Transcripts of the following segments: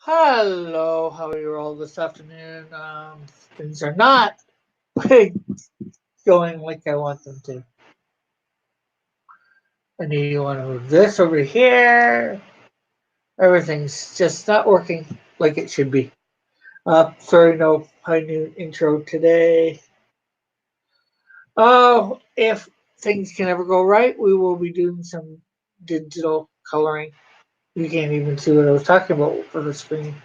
Hello, how are you all this afternoon? Things are not going like I want them to. I need you want to move this over here. Everything's just not working like it should be. Sorry, no high new intro today. Oh, if things can ever go right, we will be doing some digital coloring. You can't even see what I was talking about for the screen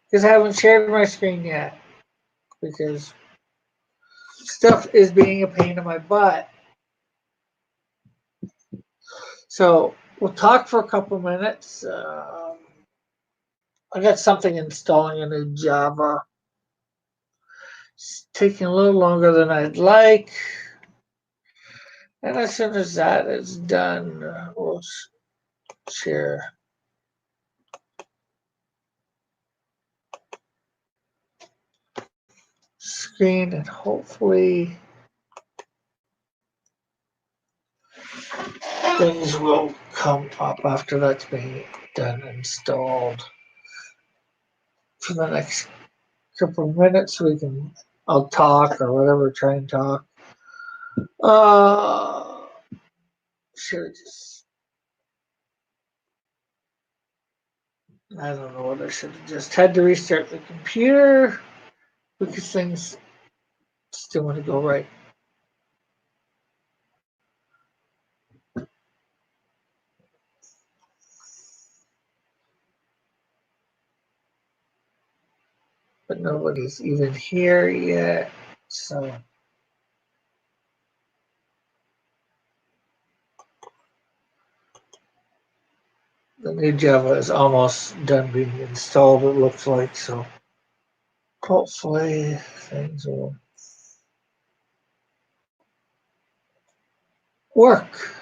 because I haven't shared my screen yet because stuff is being a pain in my butt. So we'll talk for a couple minutes. I got something installing a new Java. It's taking a little longer than I'd like. And as soon as that is done, we'll share screen and hopefully things will come up after that's being done installed. For the next couple of minutes, I'll talk or whatever, try and talk. Uh, should just I don't know what I should have just had to restart the computer because things still want to go right. But nobody's even here yet. So the new Java is almost done being installed, it looks like. So hopefully things will work.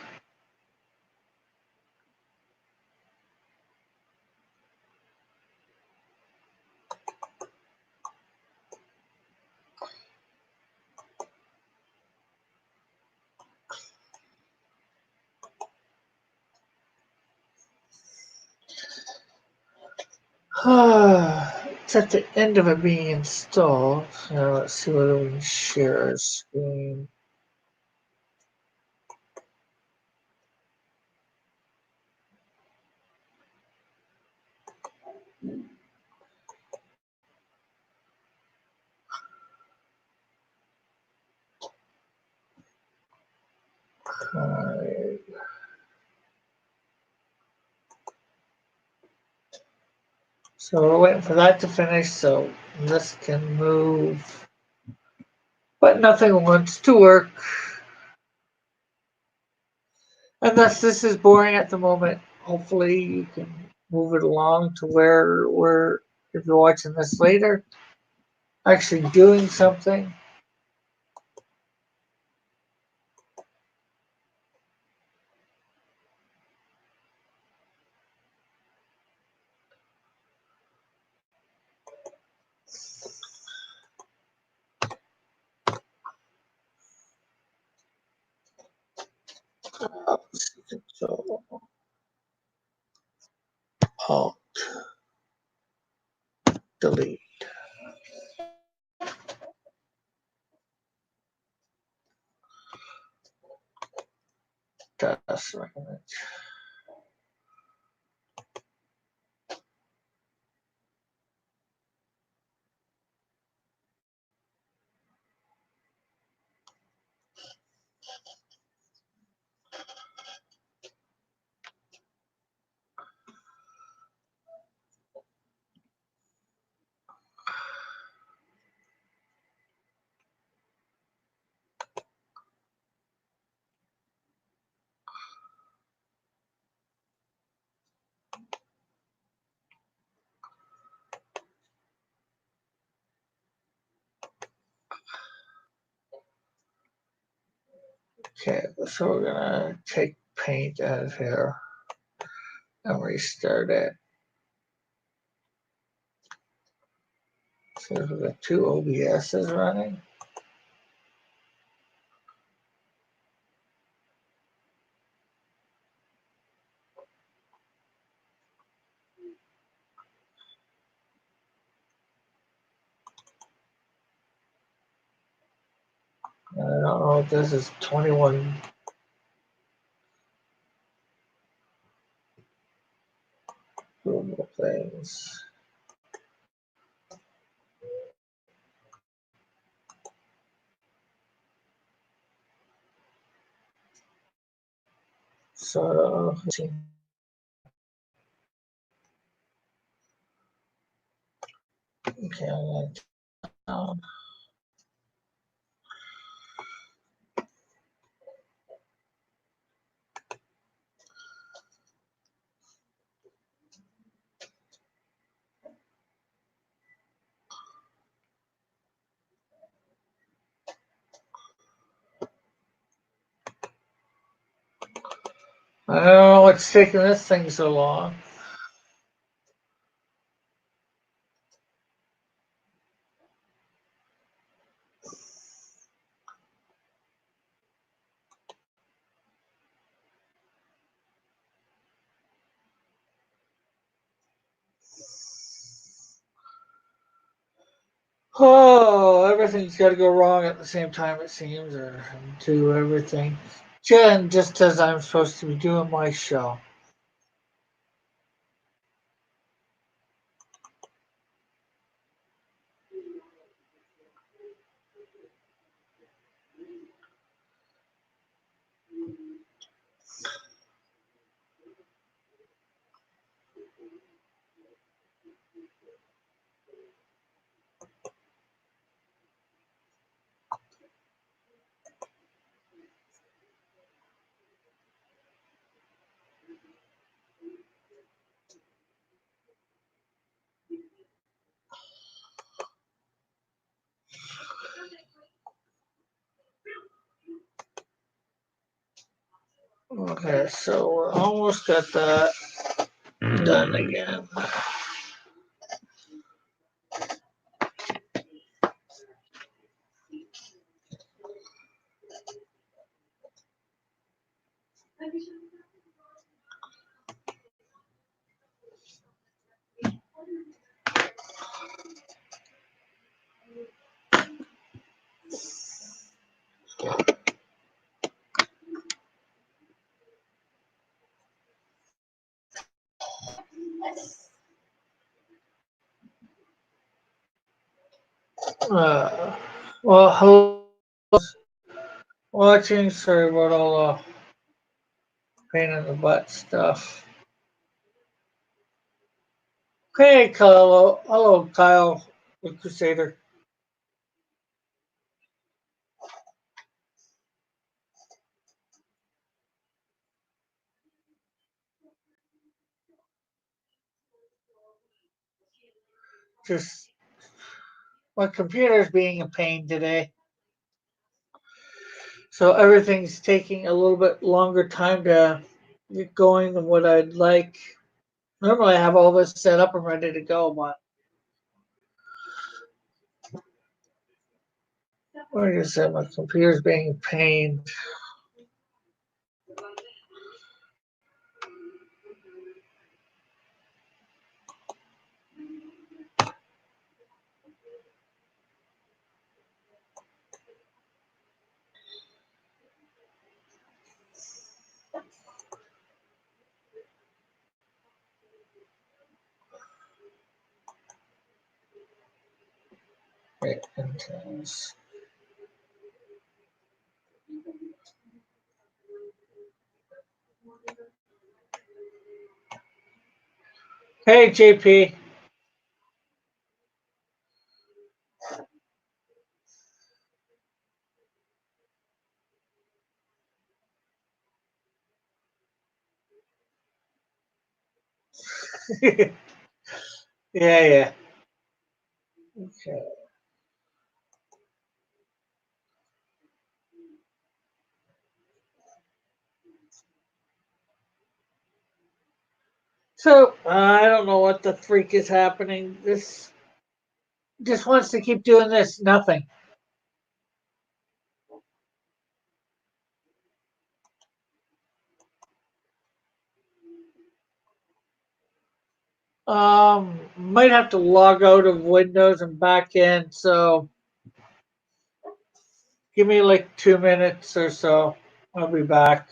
It's at the end of it being installed. Now let's see whether we can share our screen. So we're waiting for that to finish so this can move. But nothing wants to work. Unless this is boring at the moment, hopefully you can move it along to where we're, if you're watching this later, actually doing something. So, Alt, delete. Task recommend. Okay, so we're gonna take paint out of here and restart it. So we've got two OBSs running. don't know if this is 21. Google things. So, let's see. Okay, I don't know what's taking this thing so long. Oh, everything's got to go wrong at the same time, it seems, or do everything. Jen, just as I'm supposed to be doing my show. Okay, so we're almost got that done again. Well, hello, watching. Sorry about all the pain in the butt stuff. Hey, Kyle. Hello, Kyle, the Crusader. Just my computer's being a pain today. So everything's taking a little bit longer time to get going than what I'd like. Normally I have all this set up and ready to go, but like I said, my computer's being a pain. Right, intense. Hey, JP. Yeah, yeah. Okay. So I don't know what the freak is happening. This just wants to keep doing this. Nothing. Might have to log out of Windows and back in. So Give me like 2 minutes or so. I'll be back.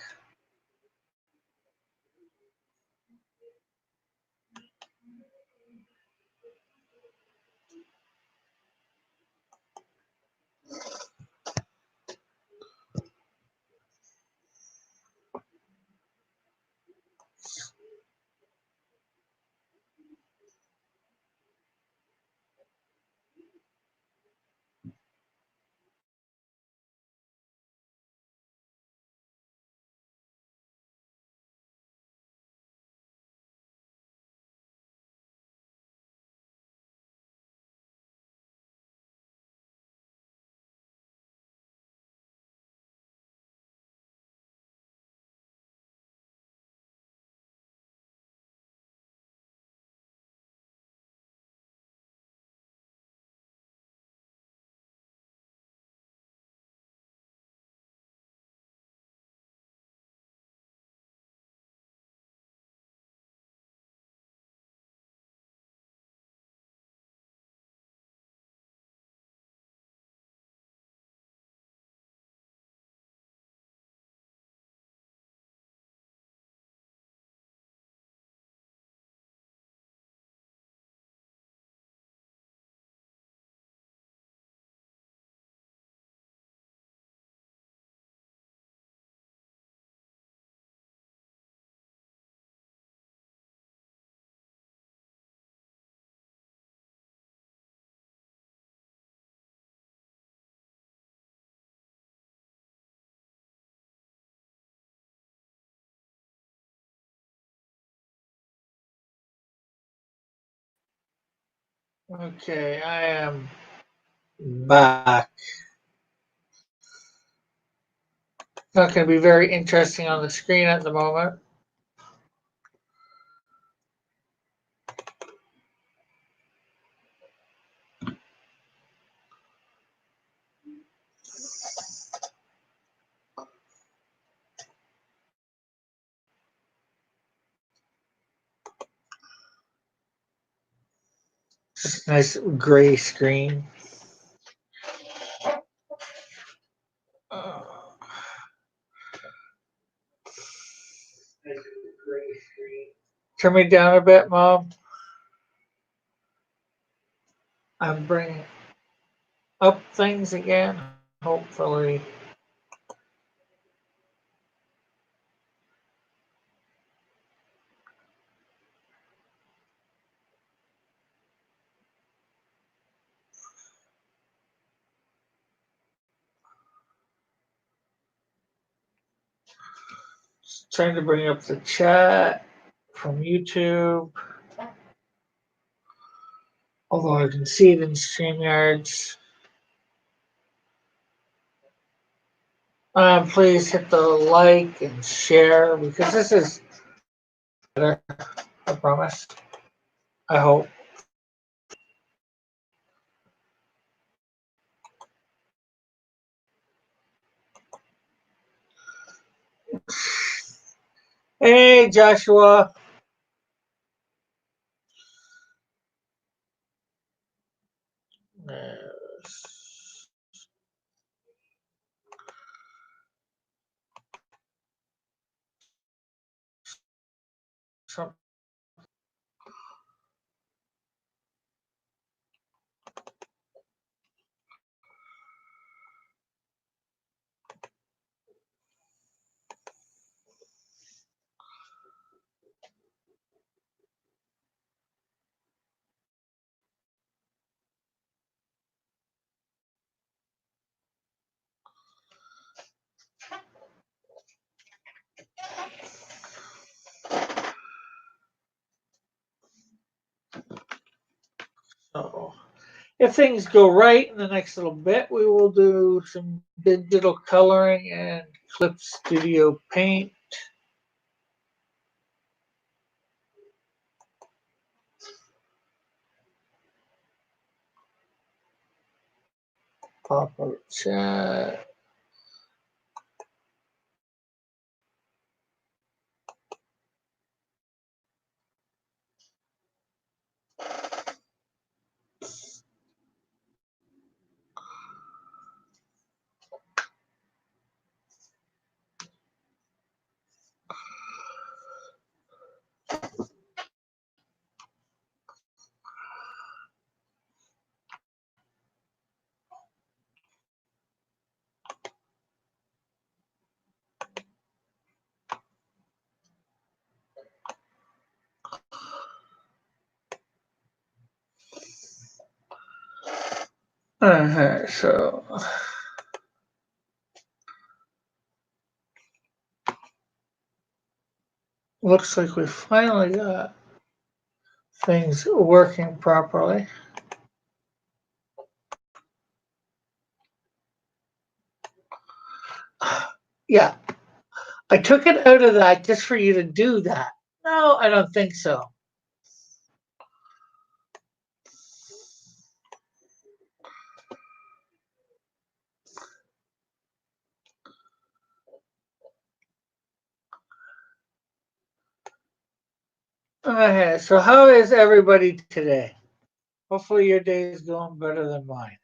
Okay, I am back. Not going to be very interesting on the screen at the moment. Nice gray screen. Uh, Turn me down a bit, Mom. I'm bringing up things again, hopefully. Just trying to bring up the chat from YouTube. Although I can see it in StreamYards. Please hit the like and share because this is better, I promise. I hope. Hey, Joshua. Some- So, if things go right in the next little bit, we will do some digital coloring and Clip Studio Paint. Pop up chat. So looks like we finally got things working properly. Yeah, I took it out of that just for you to do that. No, I don't think so. Okay, so how is everybody today? Hopefully your day is going better than mine.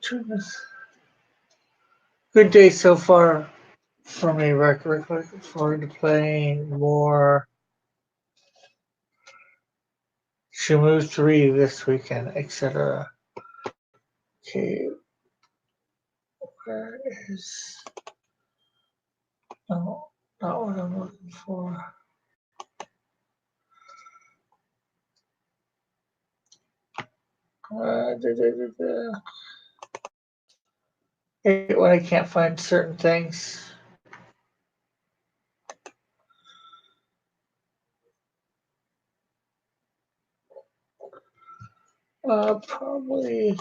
Turn this. Good day so far for me, Rick. Looking forward to playing more Shamu 3 this weekend, etc. Okay, where is. No, not what I'm looking for. Da, da, da, da. When I can't find certain things. Probably.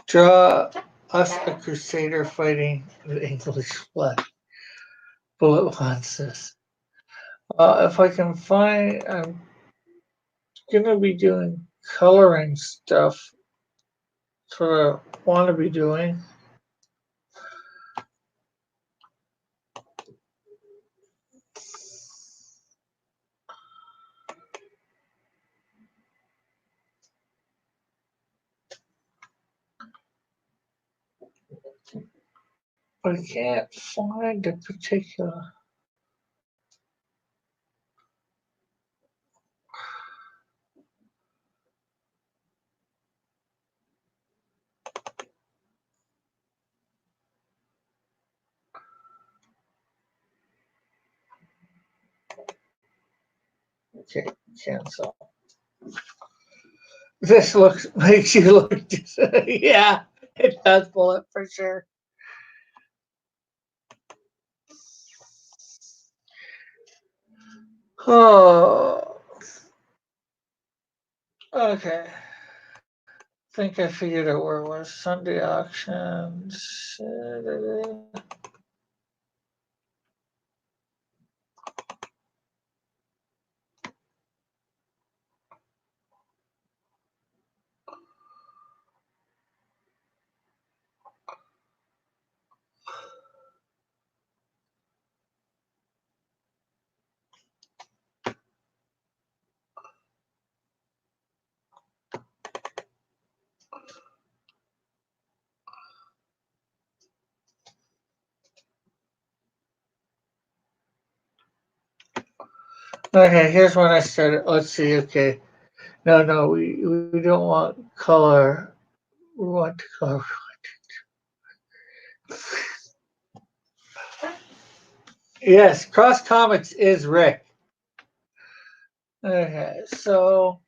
Draw us a crusader fighting the English flag. Bullet Lances. If I can find, I'm gonna be doing coloring stuff. That's what I want to be doing. But I can't find a particular. Okay, cancel. This makes you look just, yeah, it does bullet for sure. Oh, okay. I think I figured out where it was. Sunday auctions. Okay, here's when I started. Let's see. Okay, no, we don't want color. We want color. Yes, Cross Comics is Rick. Okay, so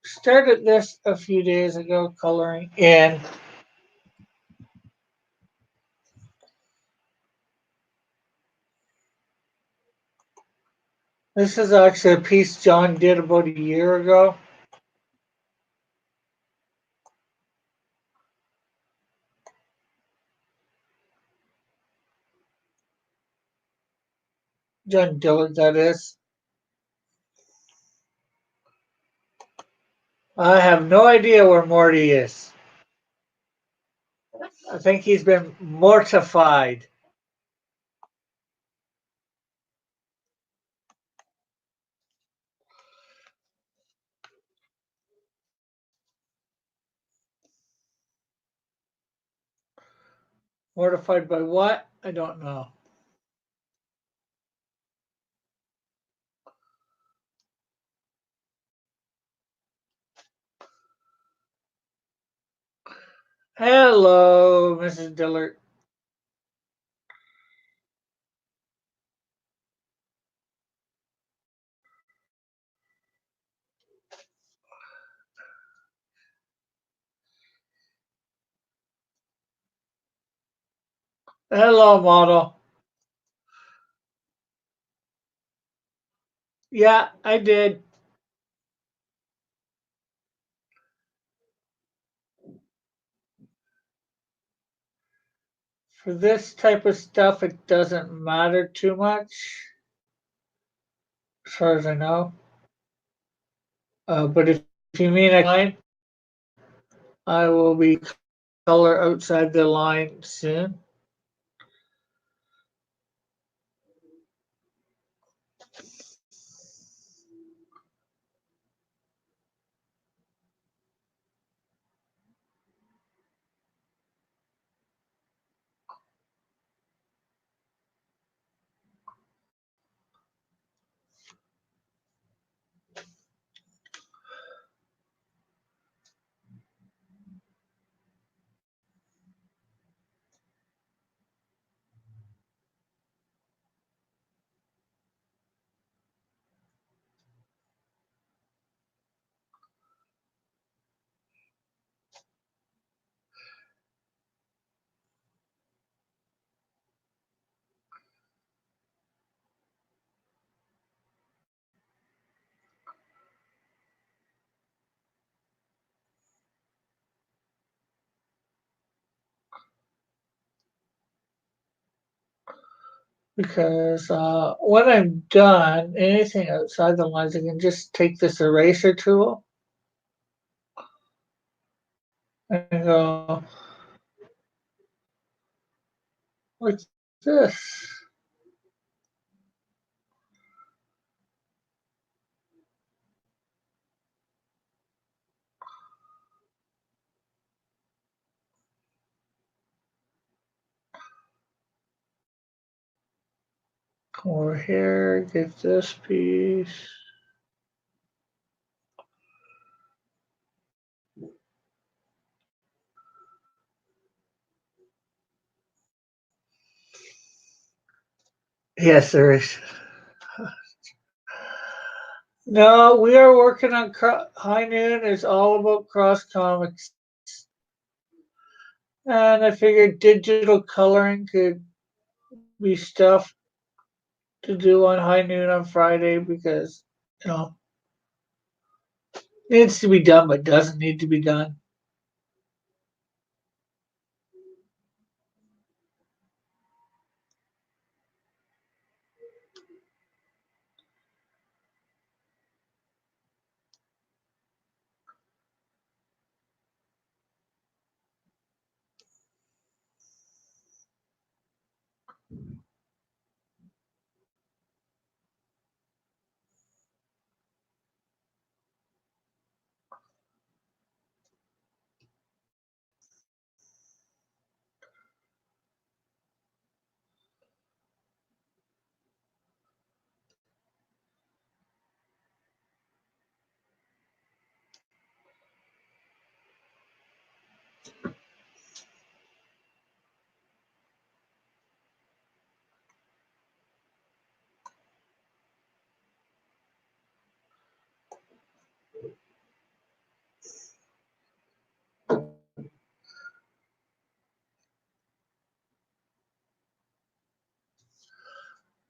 started this a few days ago coloring in. This is actually a piece John did about a year ago. John Dillard, that is. I have no idea where Morty is. I think he's been mortified. Mortified by what? I don't know. Hello, Mrs. Dillard. Hello, model. Yeah, I did. For this type of stuff, it doesn't matter too much, as far as I know. But if you mean a line, I will be color outside the line soon. Because when I'm done, anything outside the lines, I can just take this eraser tool and go like this. Come over here, get this piece. Yes, there is. No, we are working on High Noon. It's all about cross comics. And I figured digital coloring could be stuff to do on High Noon on Friday because, you know, it needs to be done but doesn't need to be done.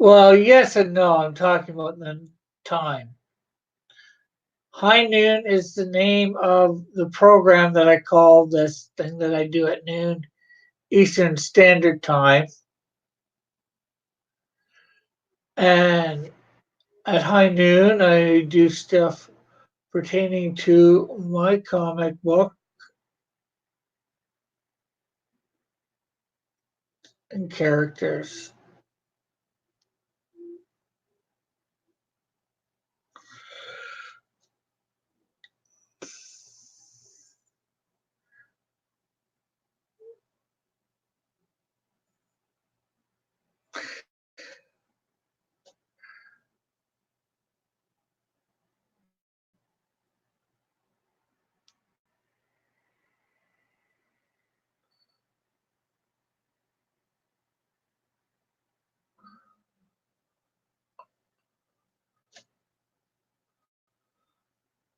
Well, yes and no. I'm talking about the time. High noon is the name of the program that I call this thing that I do at noon Eastern Standard Time. And at high noon, I do stuff pertaining to my comic book and characters.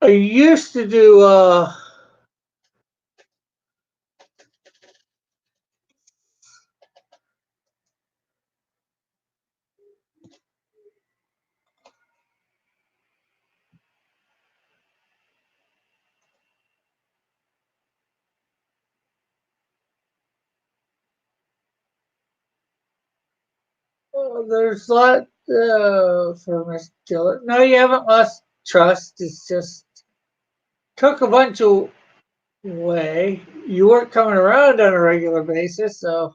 I used to do there's a lot for Miss Dillard. No, you haven't lost trust. It's just took a bunch of way. You weren't coming around on a regular basis, so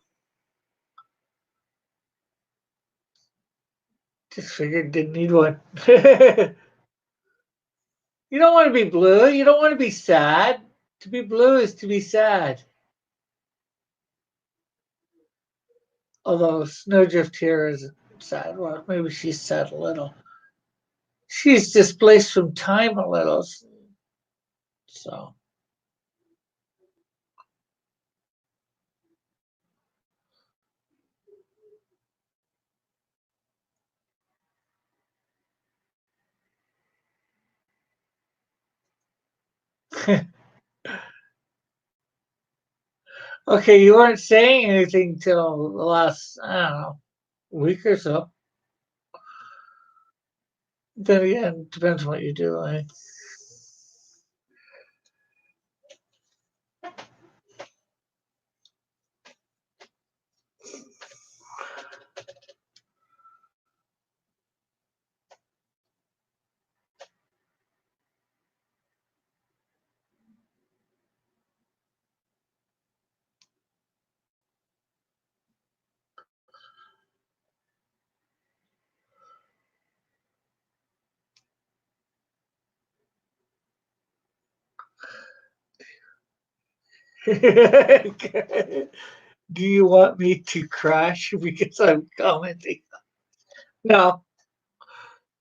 just figured didn't need one. You don't want to be blue. You don't want to be sad. To be blue is to be sad. Although Snowdrift here is sad. Well, maybe she's sad a little. She's displaced from time a little. So. Okay, you weren't saying anything till the last, I don't know, week or so. Then again, depends on what you do. Do you want me to crash because I'm commenting? No.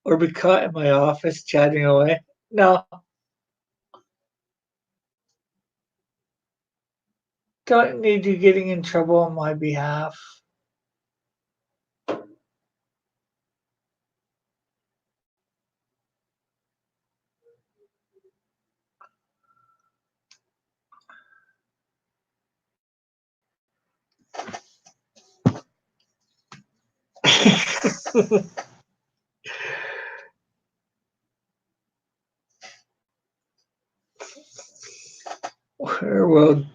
Or be caught in my office chatting away? No. Don't need you getting in trouble on my behalf. Well,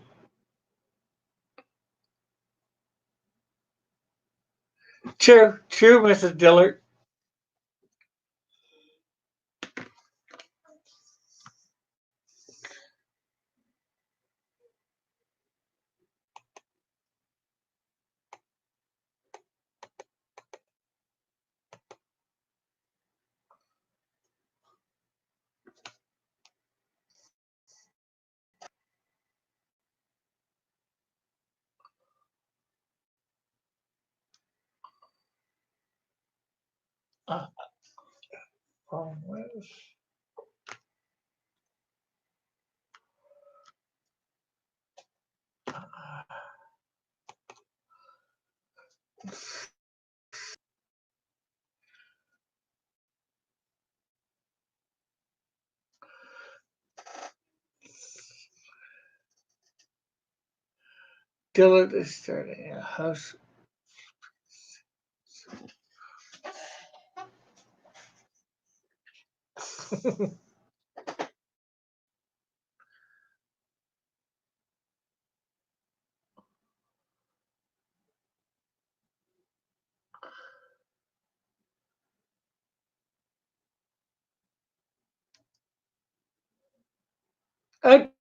true, Mrs. Dillard. Uh, oh, Dillard is starting a house. I'd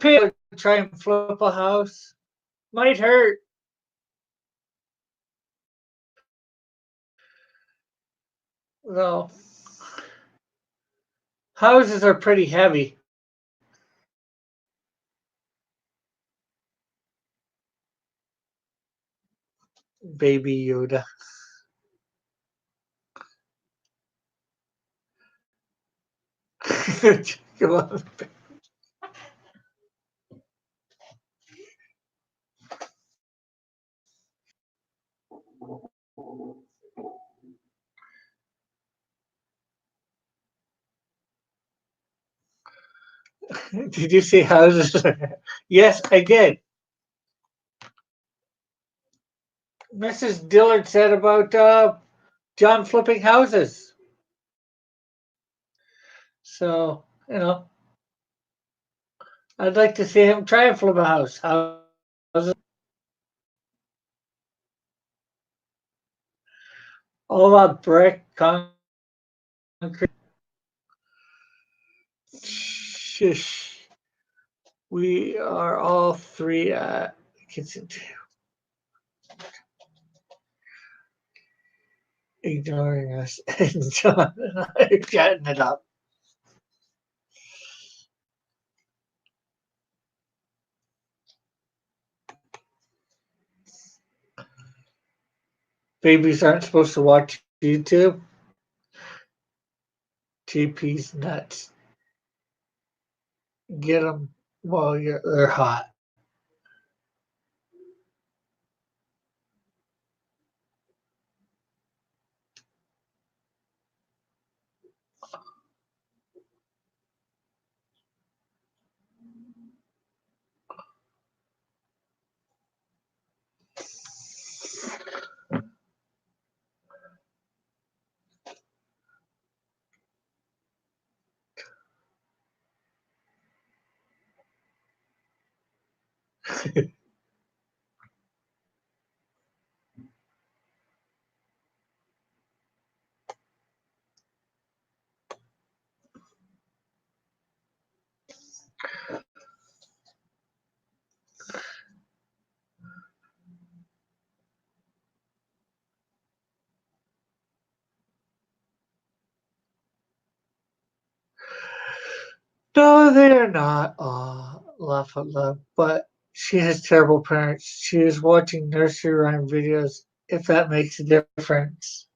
pay to try and flip a house. Might hurt. Though houses are pretty heavy. Baby Yoda. Come on. Did you say houses? Yes, I did. Mrs. Dillard said about John flipping houses. So, I'd like to see him try and flip a house. Houses, all about brick, concrete. Shush. We are all three at kitchen table, ignoring us, and John and I are chatting it up. Babies aren't supposed to watch YouTube. GP's nuts. Get them while they're hot. No, they're not. Laugh out loud. But she has terrible parents. She is watching nursery rhyme videos, if that makes a difference.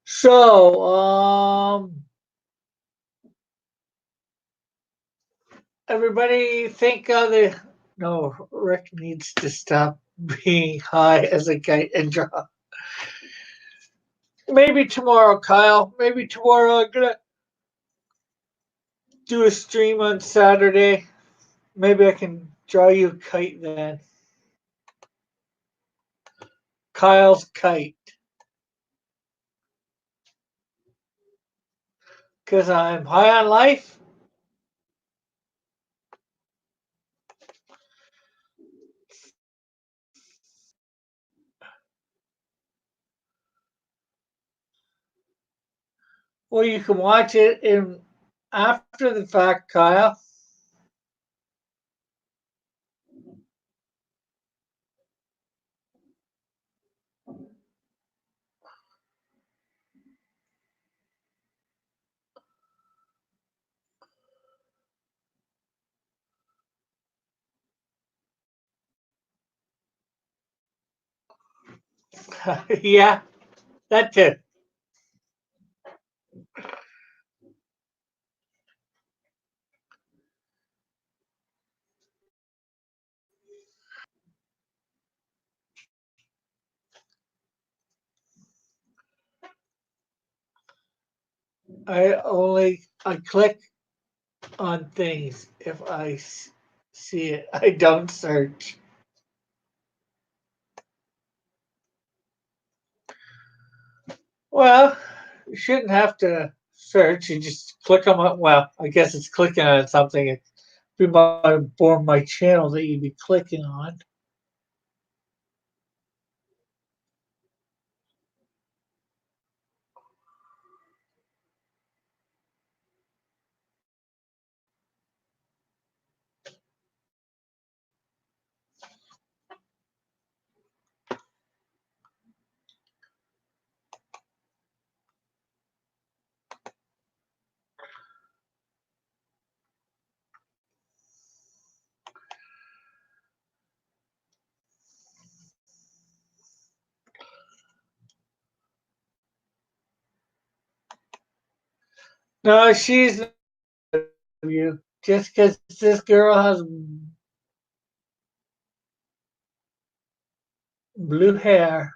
So, everybody think the. No, Rick needs to stop being high as a kite and drop. Maybe tomorrow, Kyle. Maybe tomorrow I'm gonna do a stream on Saturday. Maybe I can draw you a kite then. Kyle's kite. Because I'm high on life. Well, you can watch it in after the fact, Kyle. Yeah, that too. I click on things if see it. I don't search. Well, you shouldn't have to search. You just click on my. Well, I guess it's clicking on something. It'd be my channel that you'd be clicking on. No, she's not you. Just because this girl has blue hair.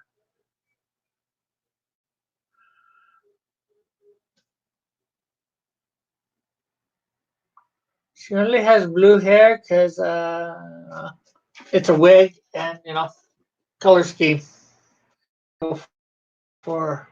She only has blue hair because it's a wig and color scheme for.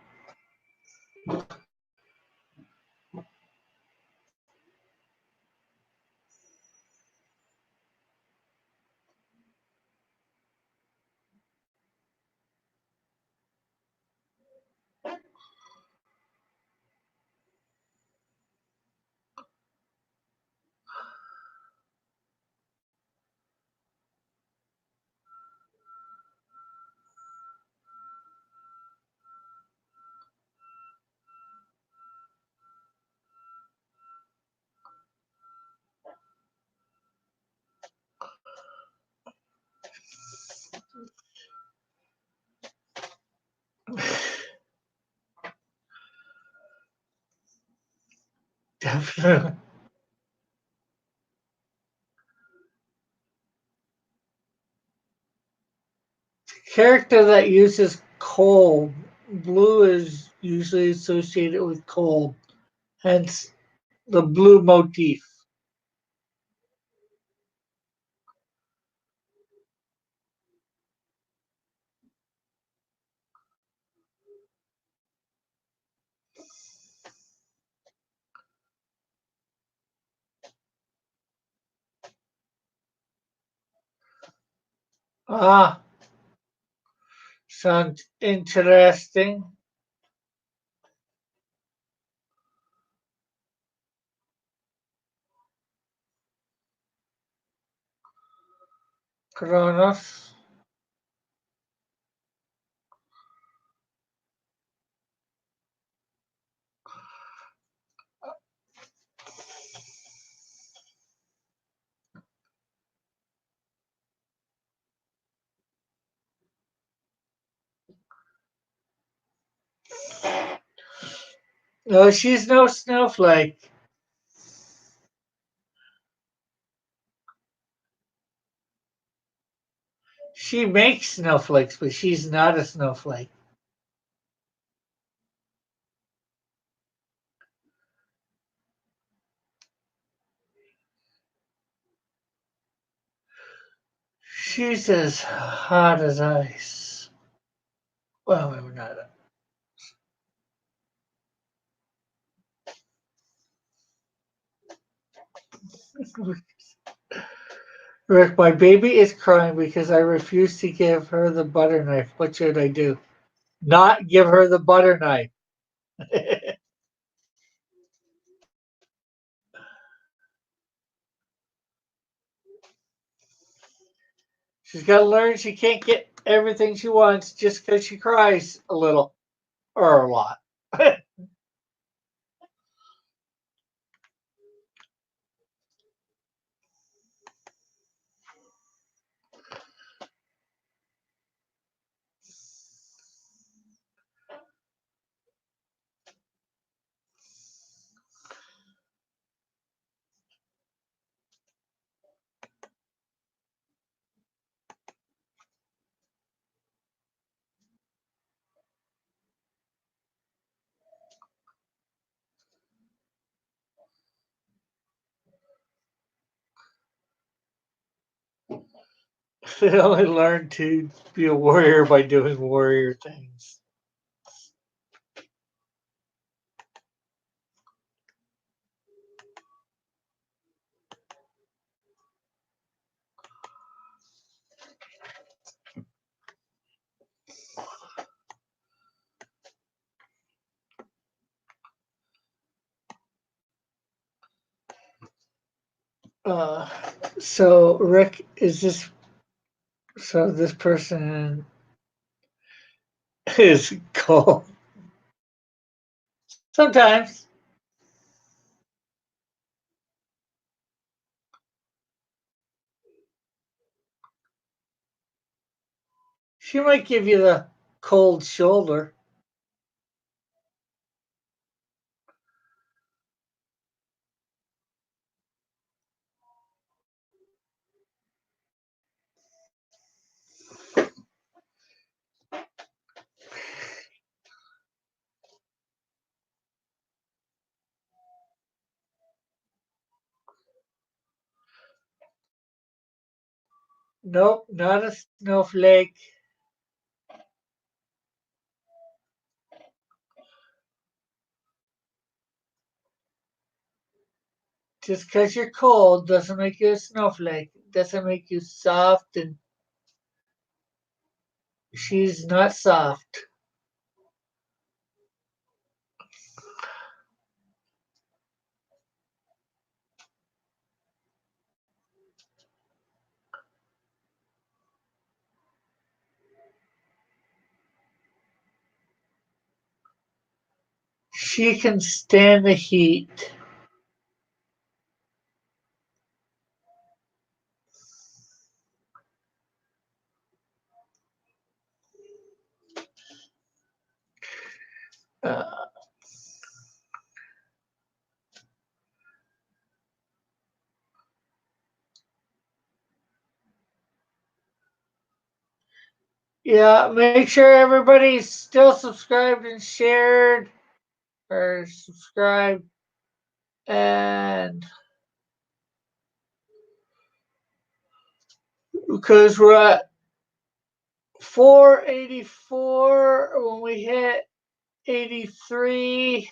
Definitely. Character that uses coal. Blue is usually associated with coal, hence the blue motif. Ah, sounds interesting. Kronos. No, she's no snowflake. She makes snowflakes, but she's not a snowflake. She's as hot as ice. Well, maybe not. Rick, my baby is crying because I refuse to give her the butter knife. What should I do? Not give her the butter knife. She's got to learn she can't get everything she wants just because she cries a little or a lot. They only learn to be a warrior by doing warrior things. Uh, so Rick, is this so? This person is cold. Sometimes she might give you the cold shoulder. Nope, not a snowflake. Just because you're cold doesn't make you a snowflake. Doesn't make you soft, and she's not soft. She can stand the heat. Uh, yeah, make sure everybody's still subscribed and shared or subscribed. And because we're at 484, when we hit 83,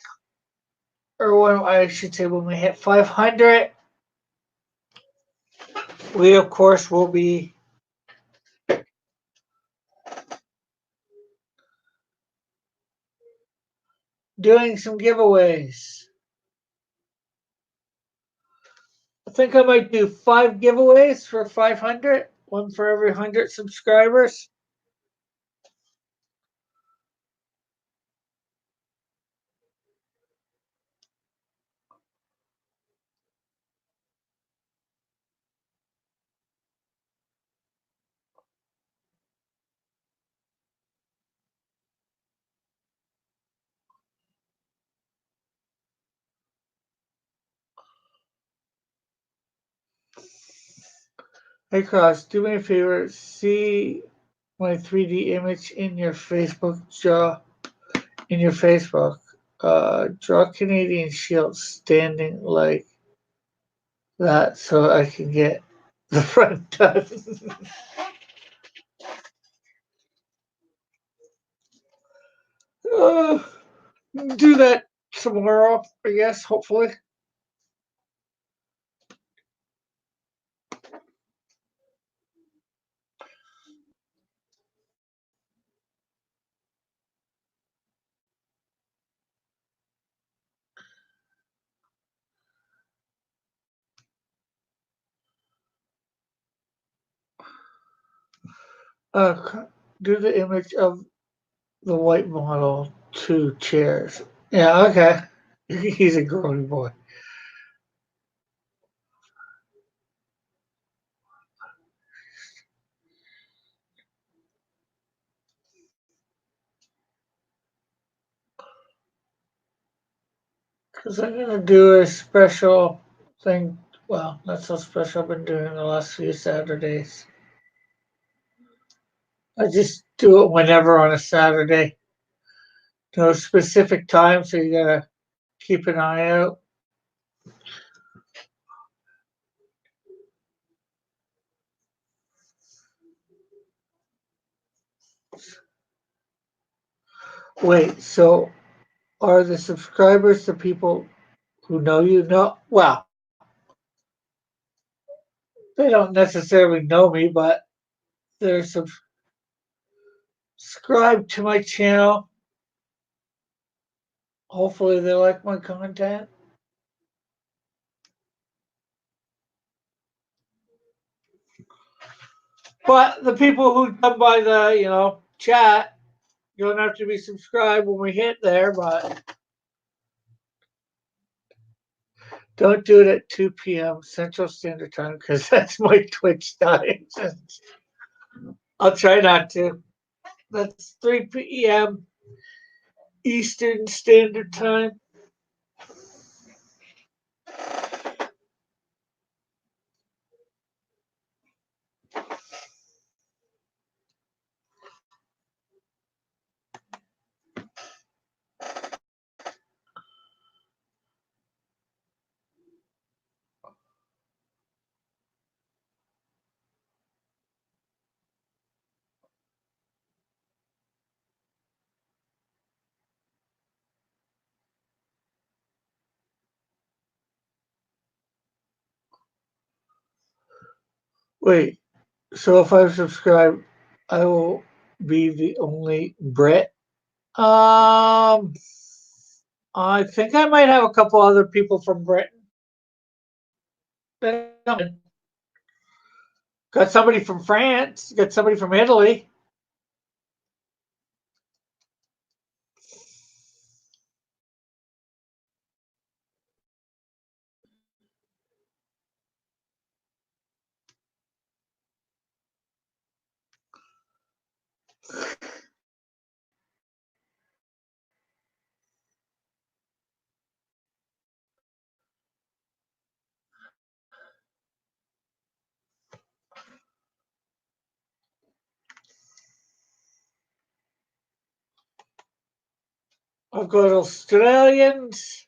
or when I should say when we hit 500, we of course will be doing some giveaways. I think I might do 5 giveaways for 500, one for every 100 subscribers. Hey Cross, do me a favor, see my 3D image in your Facebook, in your Facebook. Draw Canadian Shield standing like that so I can get the front done. uh, do that tomorrow, I guess, hopefully. Do the image of the white model, 2 chairs. Yeah, okay. He's a growing boy. Because I'm going to do a special thing. Well, not so special. I've been doing the last few Saturdays. I just do it whenever on a Saturday. No specific time, so you gotta keep an eye out. Wait, so are the subscribers the people who know you? No, well, they don't necessarily know me, but they're subscribed to my channel. Hopefully, they like my content. But the people who come by the, chat, you don't have to be subscribed when we hit there, but don't do it at 2 p.m. Central Standard Time because that's my Twitch time. I'll try not to. That's 3 p.m. Eastern Standard Time. Wait, so if I subscribe, I will be the only Brit? Um, I think I might have a couple other people from Britain. Got somebody from France, got somebody from Italy. I've got Australians.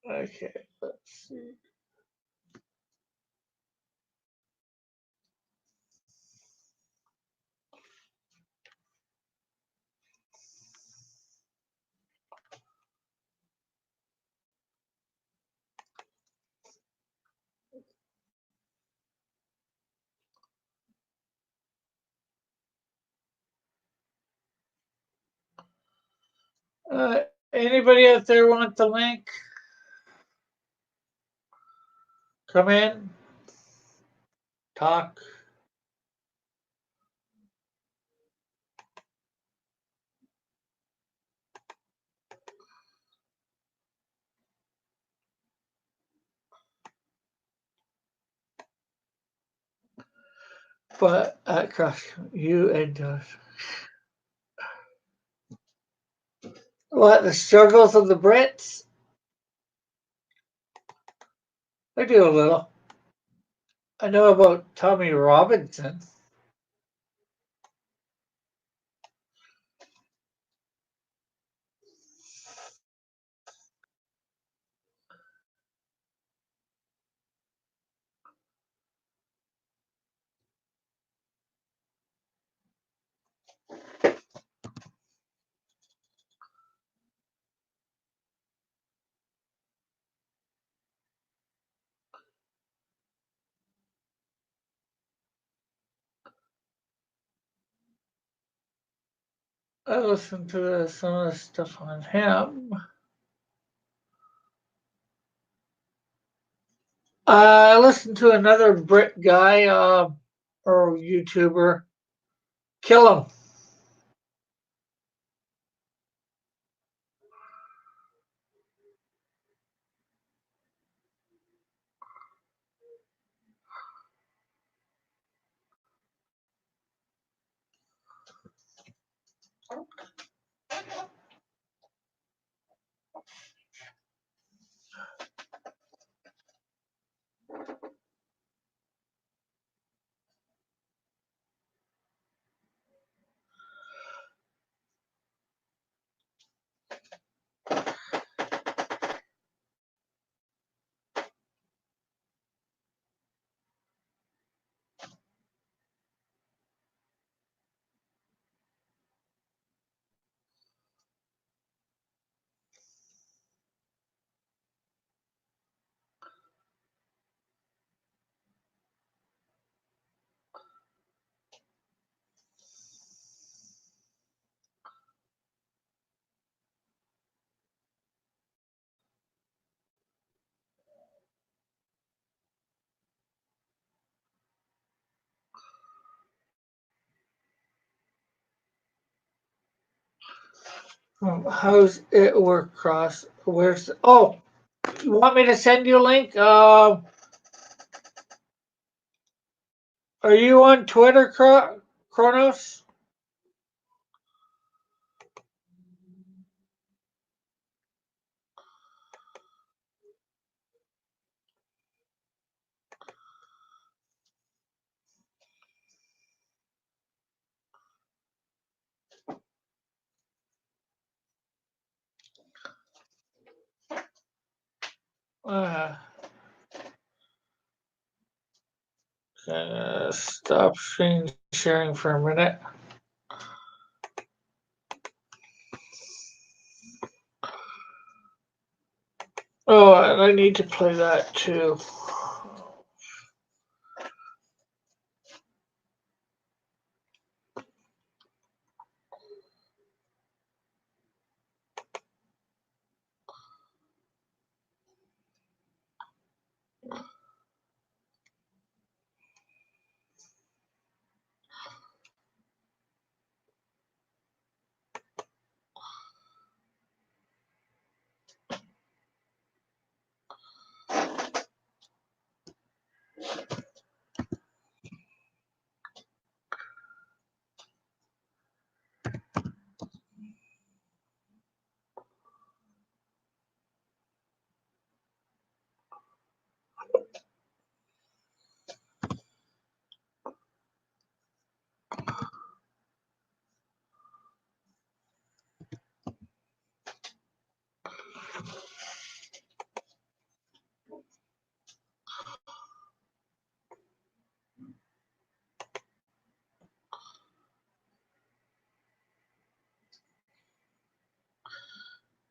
Okay, let's see. Anybody out there want the link? Come in, talk. But Crush, you and what the struggles of the Brits? I do a little. I know about Tommy Robinson. I listened to some of the stuff on him. I listened to another Brit guy, or YouTuber, kill him. How's it work, Cross? Where's oh? You want me to send you a link? Are you on Twitter, Kronos? Uh, stop screen sharing for a minute. Oh, and I need to play that too.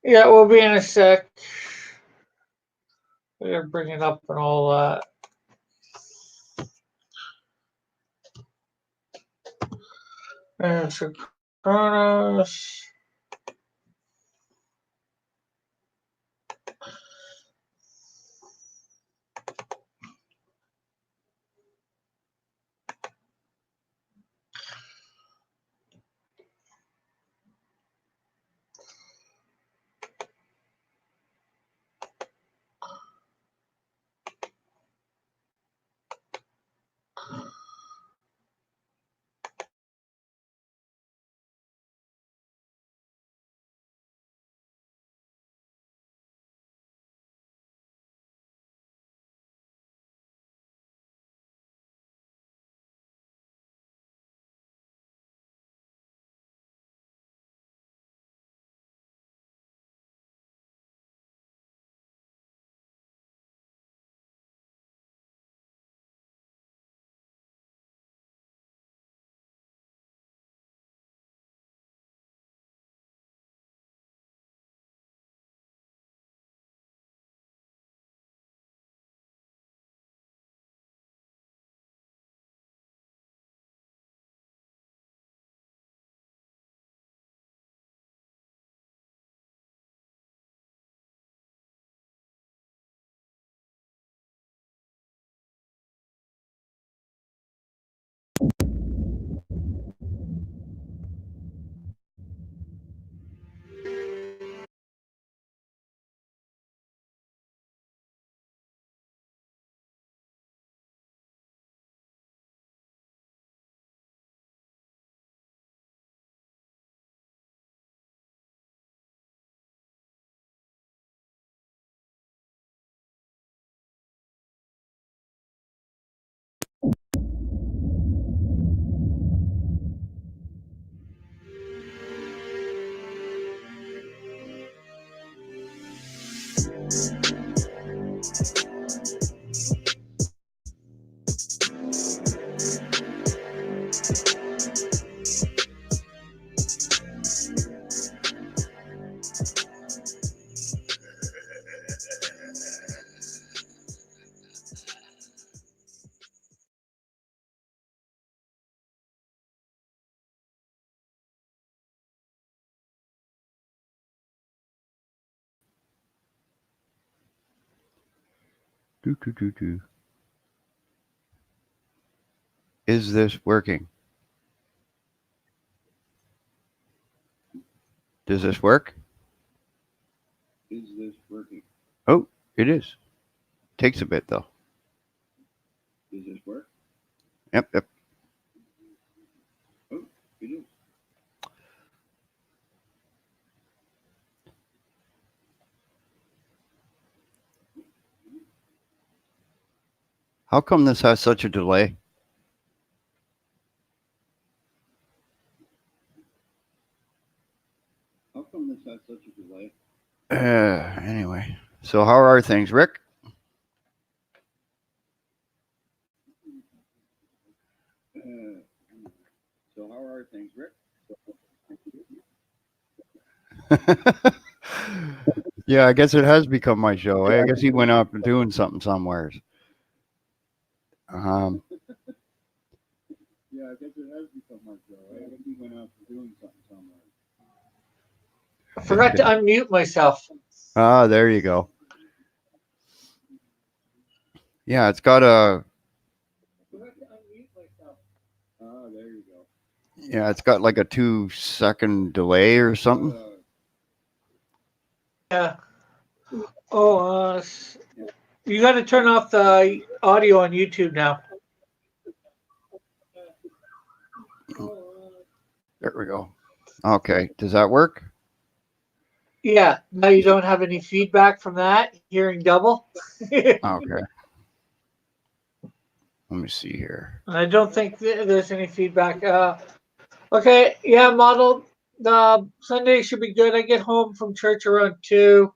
Yeah, we'll be in a sec. We're gonna bring it up and all that. And so Kronos. Is this working? Does this work? Is this working? Oh, it is. Takes a bit though. Does this work? Yep. Oh, it is. How come this has such a delay? How come this has such a delay? Anyway, so how are things, Rick? So how are things, Rick? Yeah, I guess it has become my show. I guess he went up and doing something somewhere. Yeah, I guess it has become my show. I guess he went out doing something somewhere. I forgot to unmute myself. Ah, there you go. Yeah, it's got a. There you go. Yeah, it's got like a 2-second delay or something. Yeah. Oh, you got to turn off the audio on YouTube now. There we go. Okay, does that work? Yeah. Now you don't have any feedback from that. Hearing double. Okay. Let me see here. I don't think there's any feedback. Okay. Yeah, model. The Sunday should be good. I get home from church around 2.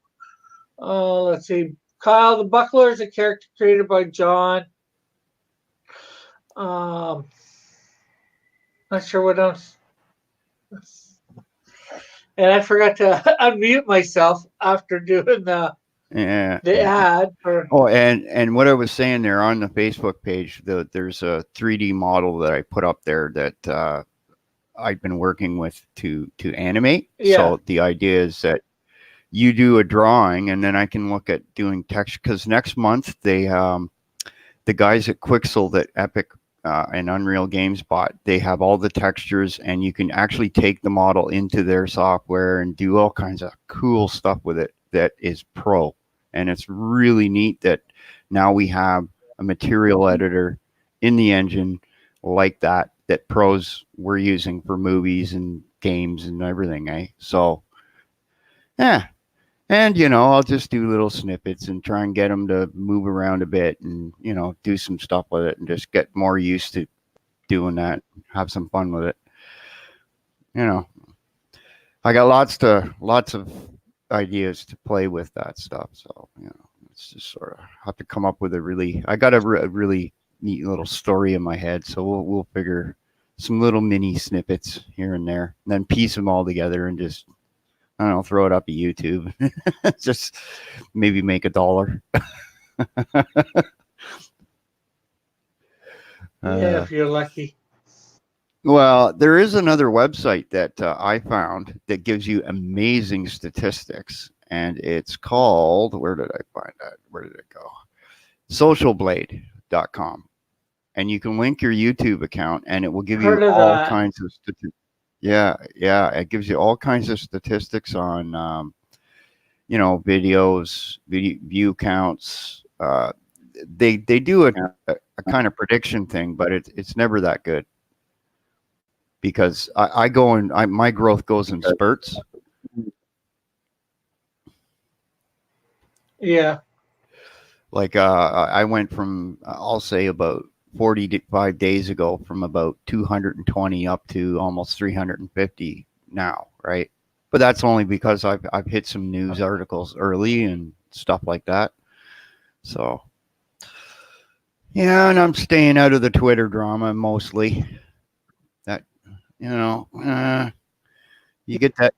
Let's see. Kyle the Buckler is a character created by John. Not sure what else. And I forgot to unmute myself after doing the ad for. Oh, and what I was saying there on the Facebook page, there's a 3D model that I put up there that I've been working with to animate. Yeah. So the idea is that you do a drawing, and then I can look at doing text. Because next month they the guys at Quixel that Epic and Unreal Games bought, they have all the textures, and you can actually take the model into their software and do all kinds of cool stuff with it that is pro. And it's really neat that now we have a material editor in the engine like that pros were using for movies and games and everything, eh? So, yeah. And, I'll just do little snippets and try and get them to move around a bit and, do some stuff with it and just get more used to doing that, have some fun with it. I got lots of ideas to play with that stuff. So, it's just sort of have to come up with I got a really neat little story in my head. So we'll figure some little mini snippets here and there, and then piece them all together and just, I don't know, throw it up at YouTube. Just maybe make $1. Yeah, if you're lucky. Well, there is another website that I found that gives you amazing statistics, and it's called, where did I find that? Where did it go? Socialblade.com. And you can link your YouTube account, and it will give you all kinds of statistics. Yeah, it gives you all kinds of statistics on, videos, view counts. They do a kind of prediction thing, but it's never that good. Because I go and my growth goes in spurts. Yeah. Like I went from, I'll say about 45 days ago, from about 220 up to almost 350 now, right? But that's only because I've hit some news articles early and stuff like that. So yeah, and I'm staying out of the Twitter drama mostly. That, you get the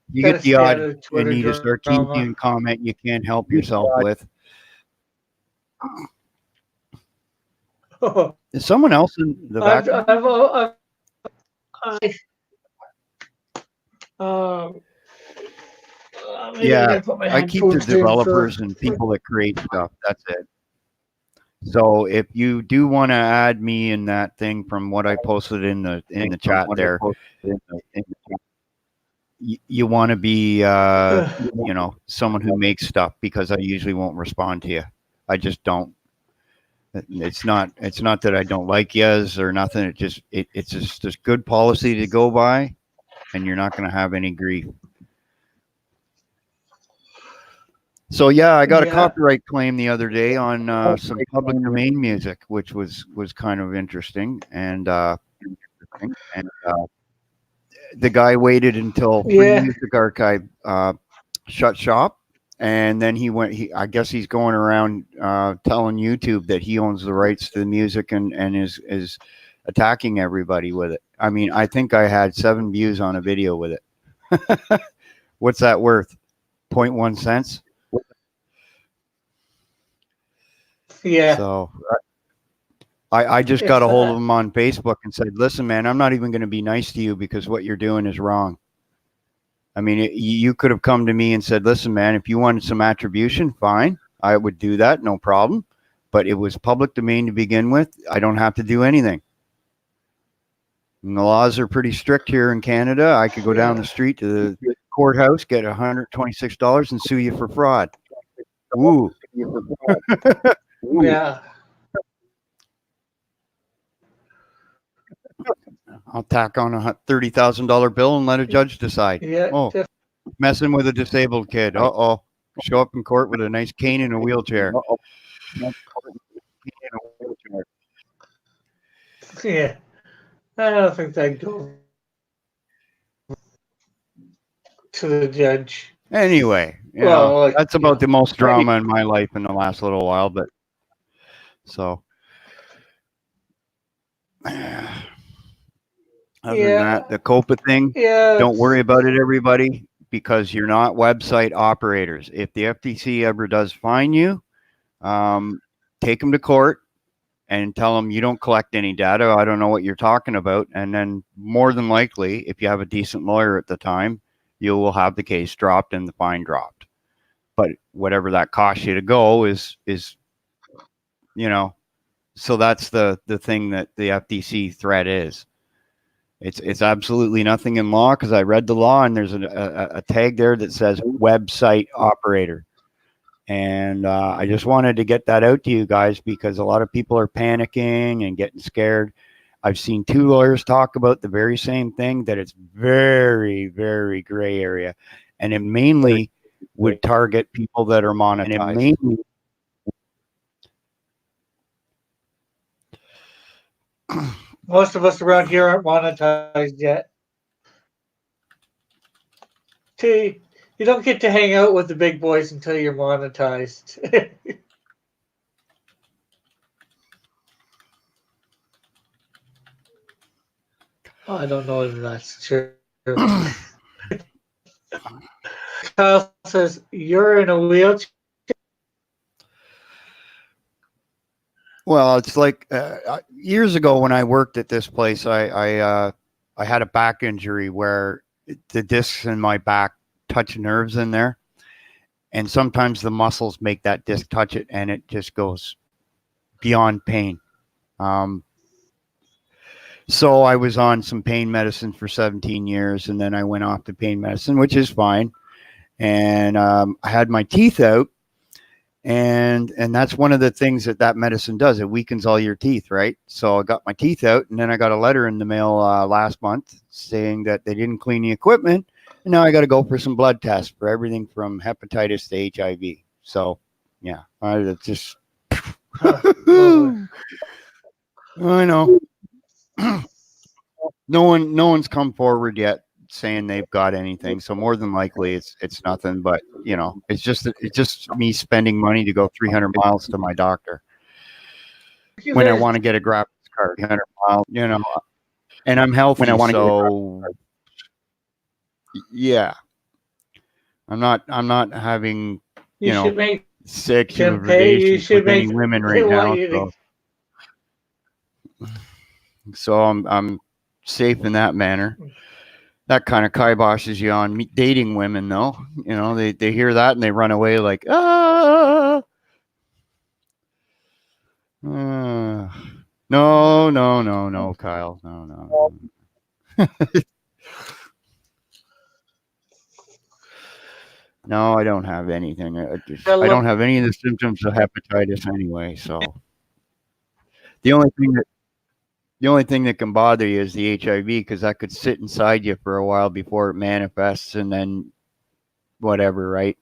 odd and you just start teasing comment you can't help yourself with. Is someone else in the back? Yeah, I keep the developers and people that create stuff. That's it. So if you do want to add me in that thing from what I posted in the chat there, you want to be, you know, someone who makes stuff, because I usually won't respond to you. I just don't. It's not that I don't like yous or nothing. It's just this good policy to go by, and you're not going to have any grief. So yeah, I got a Yeah. copyright claim the other day on some public domain music, which was kind of interesting. And the guy waited until Free Yeah. Music Archive shut shop, and then I guess he's going around telling YouTube that he owns the rights to the music and is attacking everybody with it. I mean, I think I had 7 views on a video with it. What's that worth? 0.1 cents. Yeah. So I just It's, got a hold of him on Facebook and said, listen, man, I'm not even going to be nice to you because what you're doing is wrong. I mean, you could have come to me and said, listen, man, if you wanted some attribution, fine. I would do that. No problem. But it was public domain to begin with. I don't have to do anything. And the laws are pretty strict here in Canada. I could go down the street to the courthouse, get $126 and sue you for fraud. Ooh. yeah. I'll tack on a $30,000 bill and let a judge decide. Yeah. Oh, messing with a disabled kid. Uh-oh. Show up in court with a nice cane and a wheelchair. Yeah. I don't think that'd go to the judge. Anyway, that's about the most drama in my life in the last little while. But so, other than that, the COPA thing, don't worry about it, everybody, because you're not website operators. If the FTC ever does fine you, take them to court and tell them you don't collect any data. I don't know what you're talking about. And then more than likely, if you have a decent lawyer at the time, you will have the case dropped and the fine dropped. But whatever that costs you to go is, you know, so that's the thing that the FTC threat is. It's absolutely nothing in law, because I read the law and there's a tag there that says website operator. And I just wanted to get that out to you guys, because a lot of people are panicking and getting scared. I've seen 2 lawyers talk about the very same thing, that it's very, very gray area. And it mainly would target people that are monetized. Most of us around here aren't monetized yet. See, you don't get to hang out with the big boys until you're monetized. I don't know if that's true. Kyle says, you're in a wheelchair. Well, it's like years ago when I worked at this place, I had a back injury where the discs in my back touch nerves in there. And sometimes the muscles make that disc touch it, and it just goes beyond pain. So I was on some pain medicine for 17 years, and then I went off to pain medicine, which is fine. And I had my teeth out, and that's one of the things that medicine does. It weakens all your teeth, right? So I got my teeth out, and then I got a letter in the mail last month saying that they didn't clean the equipment, and now I got to go for some blood tests for everything from hepatitis to HIV. So, yeah, I just I know. No one's come forward yet saying they've got anything. So more than likely it's nothing, but you know, it's just me spending money to go 300 miles to my doctor when I want to get a graphics card, 300 miles, you know, and I'm healthy. When I want to yeah, I'm not having, you know, sexual relations with any women right now. So I'm safe in that manner. That kind of kiboshes you on dating women, though. You know, they hear that and they run away like, ah. No, Kyle. No. No, I don't have anything. Gotta I don't look- have any of the symptoms of hepatitis anyway. So the only thing that the only thing that can bother you is the HIV, because that could sit inside you for a while before it manifests, and then whatever, right?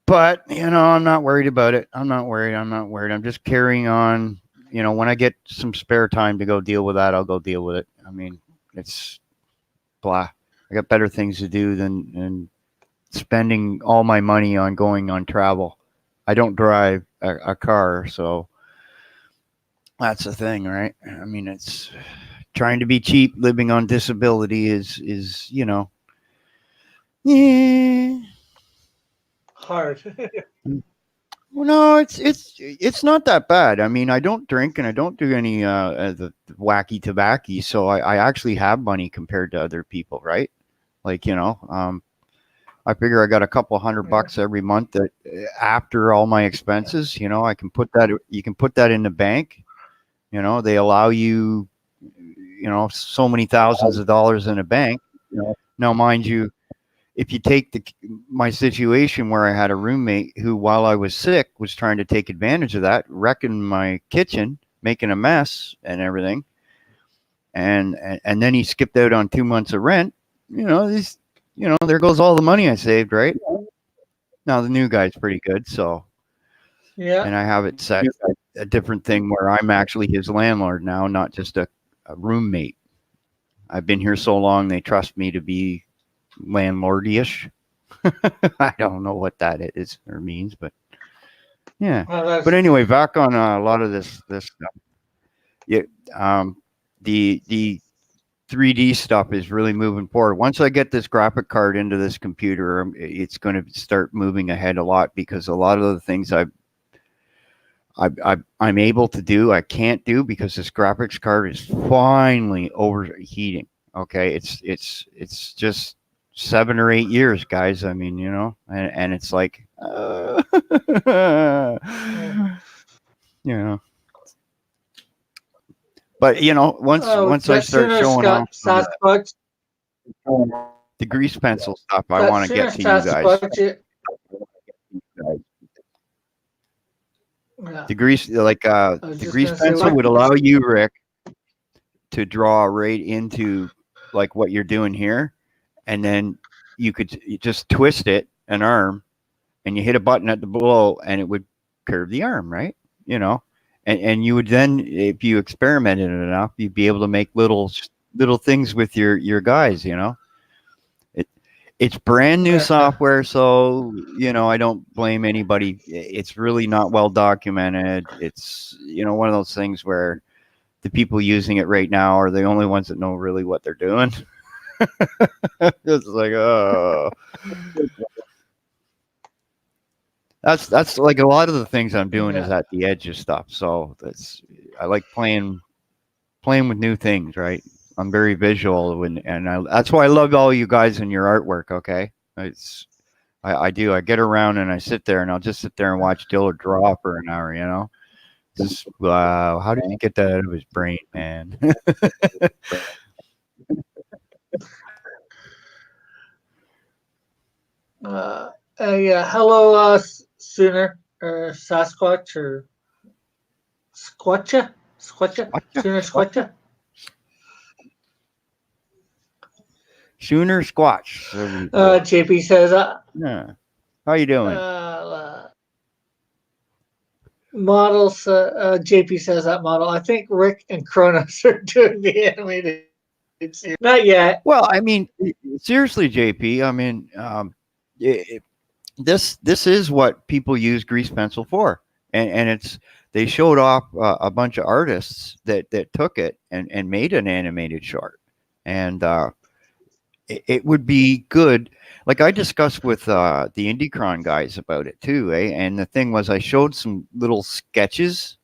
But I'm not worried about it. I'm not worried. I'm just carrying on. When I get some spare time to go deal with that, I'll go deal with it. I mean, it's blah. I got better things to do than spending all my money on going on travel. I don't drive a car, so that's the thing, right? I mean, it's trying to be cheap, living on disability is yeah. hard. Well, no, it's not that bad. I mean, I don't drink and I don't do any the wacky tobacco, so I actually have money compared to other people, right? Like I figure I got a couple $100 every month that after all my expenses, I can put that. You can put that in the bank. They allow you, so many thousands of dollars in a bank. Now, mind you, if you take my situation where I had a roommate who, while I was sick, was trying to take advantage of that, wrecking my kitchen, making a mess and everything, and then he skipped out on 2 months of rent. There goes all the money I saved, right? Now the new guy's pretty good, so Yeah. and I have it set a different thing where I'm actually his landlord now, not just a roommate. I've been here so long, they trust me to be landlordy-ish. I don't know what that is or means, but yeah. Well, But anyway, back on a lot of this stuff. Yeah, the 3D stuff is really moving forward. Once I get this graphic card into this computer, it's going to start moving ahead a lot, because a lot of the things I'm able to do, I can't do because this graphics card is finally overheating. Okay, it's just 7 or 8 years, guys. I mean, and it's like, But once I that start sooner showing off Sasquatch. the grease pencil stuff, I That want to sooner get to you guys. Sasquatch. Yeah. The grease, I was the just grease gonna say, pencil what- would allow you, Rick, to draw right into like what you're doing here, and then you just twist it an arm, and you hit a button at the below, and it would curve the arm, right? And you would then, if you experimented enough, you'd be able to make little things with your guys. It's brand new software, so I don't blame anybody. It's really not well documented. It's one of those things where the people using it right now are the only ones that know really what they're doing. It's like, oh, that's like a lot of the things I'm doing is at the edge of stuff. So I like playing with new things, right? I'm very visual, and that's why I love all you guys and your artwork. Okay, I do. I get around and I sit there, and I'll just sit there and watch Dillard draw for an hour. Just wow, how did he get that out of his brain, man? Yeah. Hello, Sooner or Sasquatch or Squatcha, Sooner Squatcha. Sooner Squatch. JP says, Yeah. How you doing? Models. JP says that model. I think Rick and Kronos are doing the animated series. Not yet. Well, I mean, seriously, JP. I mean, this is what people use grease pencil for, and they showed off a bunch of artists that took it and made an animated short, and it would be good. Like I discussed with the Indicron guys about it too, and the thing was, I showed some little sketches,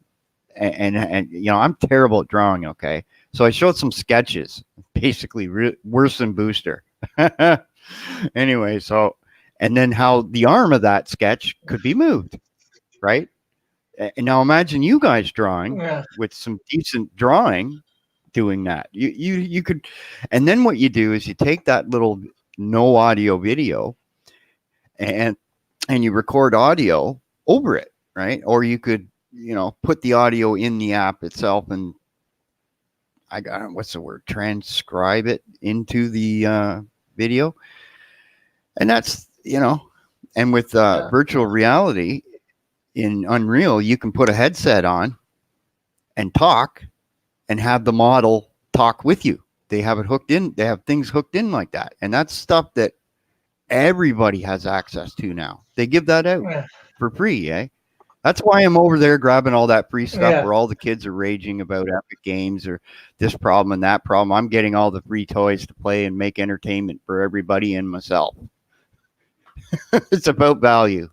and I'm terrible at drawing. Okay, so I showed some sketches, basically worse than Booster. Anyway, so and then how the arm of that sketch could be moved, right? And now imagine you guys drawing with some decent drawing, doing that. You could, and then what you do is you take that little no audio video and you record audio over it, right? Or you could, put the audio in the app itself and what's the word? Transcribe it into the video. And that's, and with virtual reality in Unreal, you can put a headset on and talk and have the model talk with you. They have it hooked in. They have things hooked in like that. And that's stuff that everybody has access to now. They give that out for free, eh? That's why I'm over there grabbing all that free stuff where all the kids are raging about Epic Games or this problem and that problem. I'm getting all the free toys to play and make entertainment for everybody and myself. It's about value,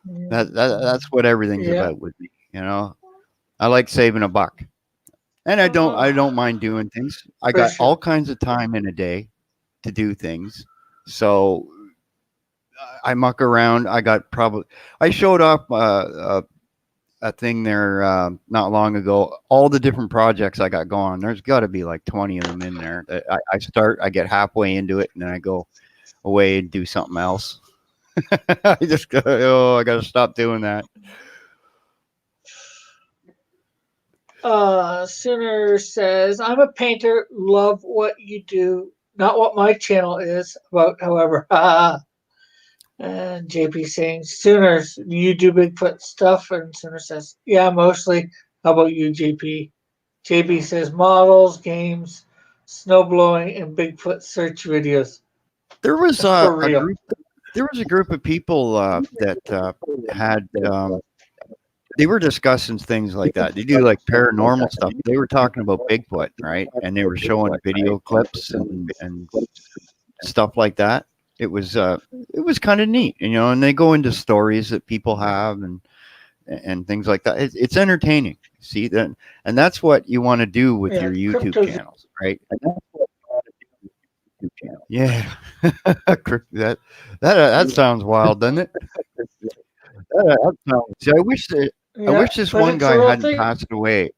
That's what everything's about with me, I like saving a buck. And I don't mind doing things. I got all kinds of time in a day to do things. So I muck around. I showed off a thing there not long ago. All the different projects I got going. There's got to be like 20 of them in there. I get halfway into it, and then I go away and do something else. I just go, I got to stop doing that. Sooner says, I'm a painter, love what you do, not what my channel is about, however. And JP saying, Sooner, you do Bigfoot stuff? And Sooner says, yeah, mostly. How about you, JP? JP says, models, games, snow blowing, and Bigfoot search videos. There was a group of people that had they were discussing things like that. They do like paranormal stuff. They were talking about Bigfoot, right? And they were showing video clips and stuff like that. It was kind of neat, and they go into stories that people have and things like that. It's entertaining. See that, and that's what you want to do with your YouTube channels, right? Yeah, that sounds wild, doesn't it? See, I wish this one guy hadn't passed away.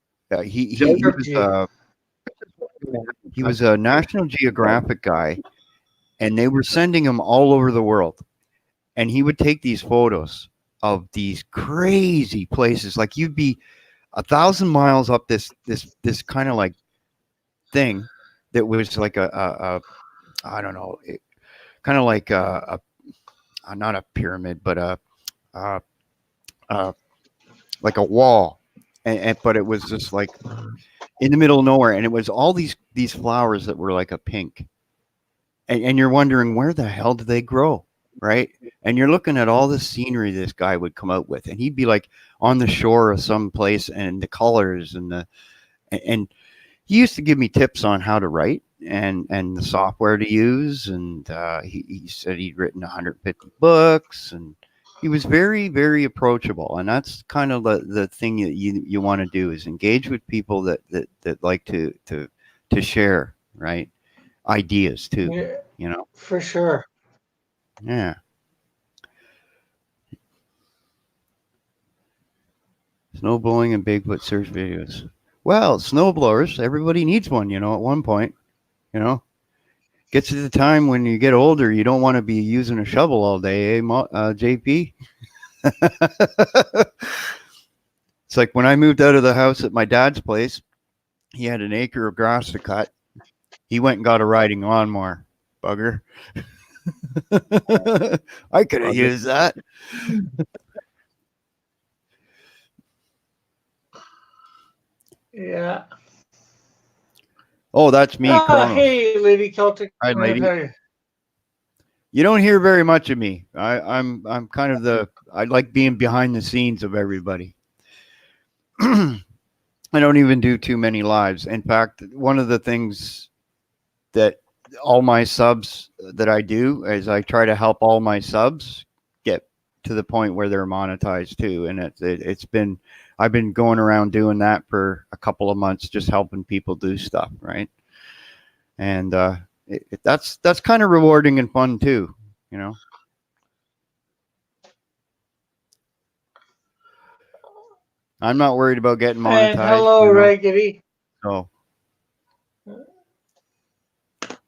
He was a National Geographic guy, and they were sending him all over the world, and he would take these photos of these crazy places. Like you'd be 1,000 miles up this kind of like thing that was like a I don't know, kind of like a not a pyramid, but like a wall, but it was just like in the middle of nowhere, and it was all these flowers that were like a pink, and you're wondering where the hell do they grow, right? And you're looking at all the scenery this guy would come out with, and he'd be like on the shore of some place, and the colors and he used to give me tips on how to write and the software to use, and he said he'd written 150 books, and he was very, very approachable, and that's kind of the thing that you want to do is engage with people that like to share, right? Ideas too, For sure. Yeah. Snowblowing and Bigfoot search videos. Well, snowblowers, everybody needs one, at one point, Gets to the time when you get older, you don't want to be using a shovel all day, JP? It's like when I moved out of the house at my dad's place, he had an acre of grass to cut. He went and got a riding lawnmower, bugger. I could have used that. Yeah. Oh, that's me. Hey, Lady Celtic. Hi, lady. You don't hear very much of me. I'm kind of I like being behind the scenes of everybody. I don't even do too many lives. In fact, one of the things that all my subs that I do is I try to help all my subs get to the point where they're monetized too. And I've been going around doing that for a couple of months, just helping people do stuff, right? And that's kind of rewarding and fun too, I'm not worried about getting monetized. And hello, Raggedy. So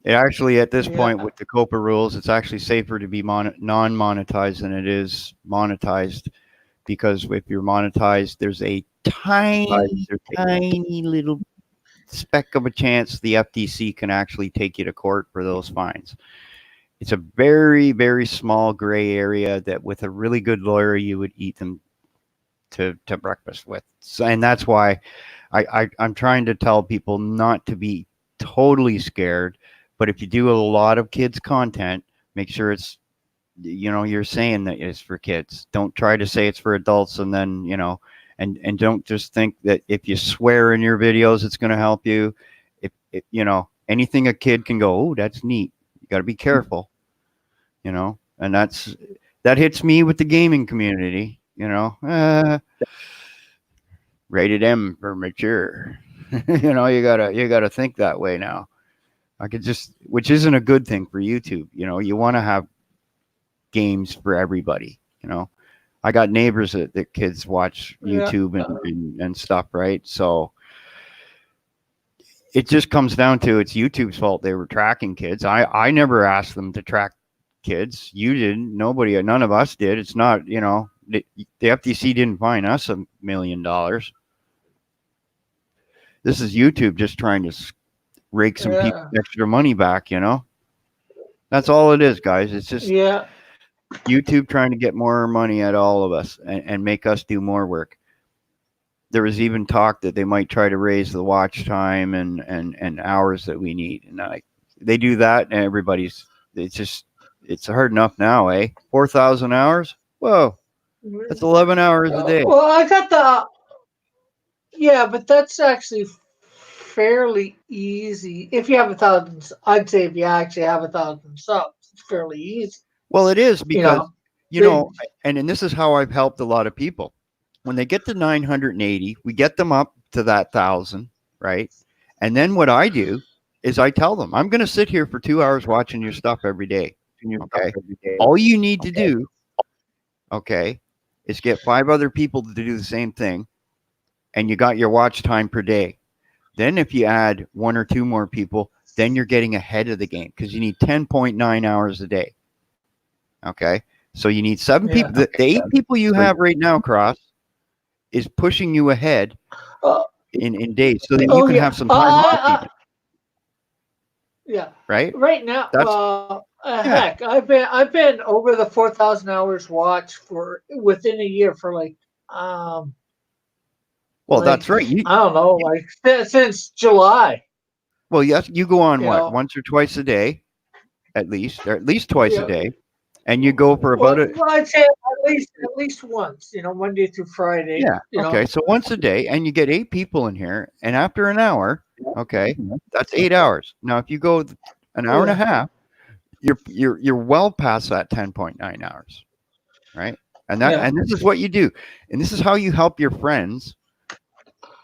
It actually, at this Yeah. point, with the COPA rules, it's actually safer to be non-monetized than it is monetized, because if you're monetized, there's a tiny, tiny little speck of a chance the FTC can actually take you to court for those fines. It's a very, very small gray area that with a really good lawyer, you would eat them to breakfast with. So, and that's why I'm trying to tell people not to be totally scared. But if you do a lot of kids content, make sure it's, you're saying that it's for kids. Don't try to say it's for adults, and then, and don't just think that if you swear in your videos, it's going to help you. If anything a kid can go, oh, that's neat. You got to be careful, and that hits me with the gaming community, rated M for mature. You gotta think that way now. Which isn't a good thing for YouTube. You want to have games for everybody. I got neighbors that kids watch YouTube and stuff, right? So it just comes down to it's YouTube's fault they were tracking kids. I never asked them to track kids. You didn't. Nobody. None of us did. It's not. The FTC didn't fine us $1 million. This is YouTube just trying to rake some people extra money back. That's all it is, guys. It's just YouTube trying to get more money at all of us and make us do more work. There was even talk that they might try to raise the watch time and hours that we need. And they do that, and it's hard enough now, eh? 4,000 hours? Whoa, that's 11 hours a day. Well, I got but that's actually fairly easy. If you have 1,000, I'd say if you actually have 1,000 subs, it's fairly easy. Well, it is because, and this is how I've helped a lot of people. When they get to 980, we get them up to that 1,000, right? And then what I do is I tell them, I'm going to sit here for 2 hours watching your stuff every day. Okay. All you need to do, is get 5 other people to do the same thing, and you got your watch time per day. Then if you add 1 or 2 more people, then you're getting ahead of the game because you need 10.9 hours a day. Okay. So you need 7 people. The 8 people you have right now, Cross, is pushing you ahead in days so that you can have some time off. Right? Right now, heck, I've been over the 4,000 hours watched for within a year for that's right. I don't know, since July. Well, yes, you go on once or twice a day, at least twice a day, and you go for about I'd say at least once, Monday through Friday. Yeah. Okay. So once a day, and you get 8 people in here, and after an hour, that's 8 hours. Now, if you go an hour and a half, you're well past that 10.9 hours, right? And this is what you do, and this is how you help your friends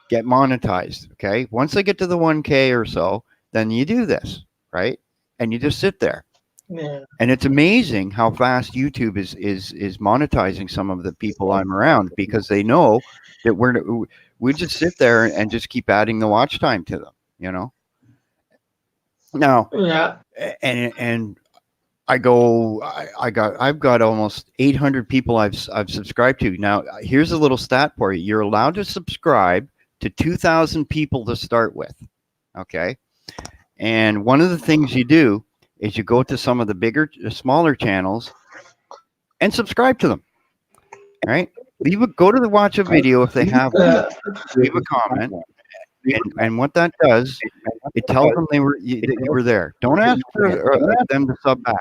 get monetized. Okay. Once they get to the 1K or so, then you do this, right? And you just sit there. Yeah. And it's amazing how fast YouTube is monetizing some of the people I'm around, because they know that we just sit there and just keep adding the watch time to them, Now, and I've got almost 800 people I've subscribed to. Now, here's a little stat for you. You're allowed to subscribe to 2,000 people to start with. Okay. And one of the things you do is you go to some of the smaller channels and subscribe to them. Right? Go to watch a video if they have one, leave a comment, and what that does, it tells them that you were there. Don't ask for them to sub back.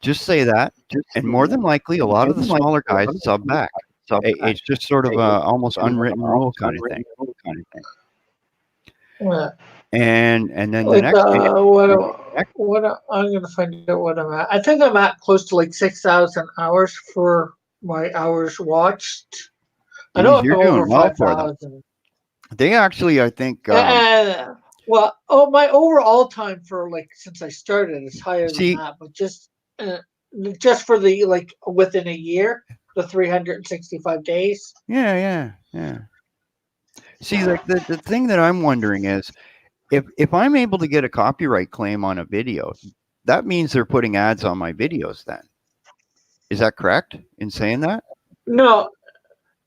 Just say that, and more than likely, a lot of the smaller guys sub back. So it's just sort of almost unwritten rule kind of thing. Yeah. And then the next what I'm gonna find out what I'm at. I think I'm at close to 6,000 hours for my hours watched. I know you're doing well for them. They actually, I think. My overall time for since I started is higher than that, but just for the within a year, the 365 days. Yeah. See, the thing that I'm wondering is, if I'm able to get a copyright claim on a video, that means they're putting ads on my videos then. Is that correct in saying that? No,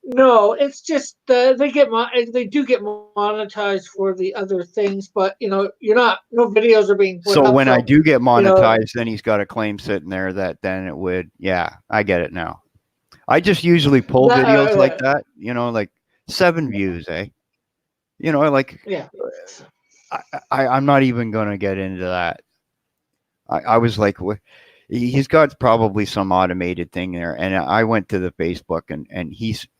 no, it's just they do get monetized for the other things, but you're not. No videos are being put So up. when I do get you know, monetized, then he's got a claim sitting there that then it would, yeah, I get it now. I just usually pull That- videos like that, like 7 views, eh? Like yeah, I'm not even going to get into that. I was like, he's got probably some automated thing there. And I went to the Facebook and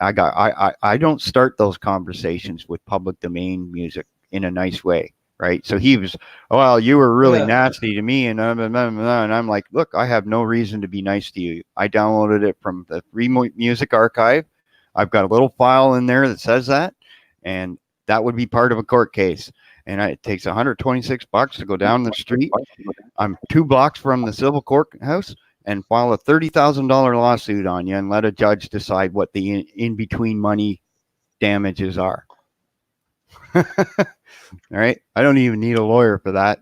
I don't start those conversations with public domain music in a nice way. Right. So he was, well, you were really Yeah. nasty to me. And I'm like, look, I have no reason to be nice to you. I downloaded it from the Free Music Archive. I've got a little file in there that says that. And that would be part of a court case. And it takes $126 to go down the street. I'm 2 blocks from the civil courthouse and file a $30,000 lawsuit on you and let a judge decide what the in-between money damages are. All right. I don't even need a lawyer for that.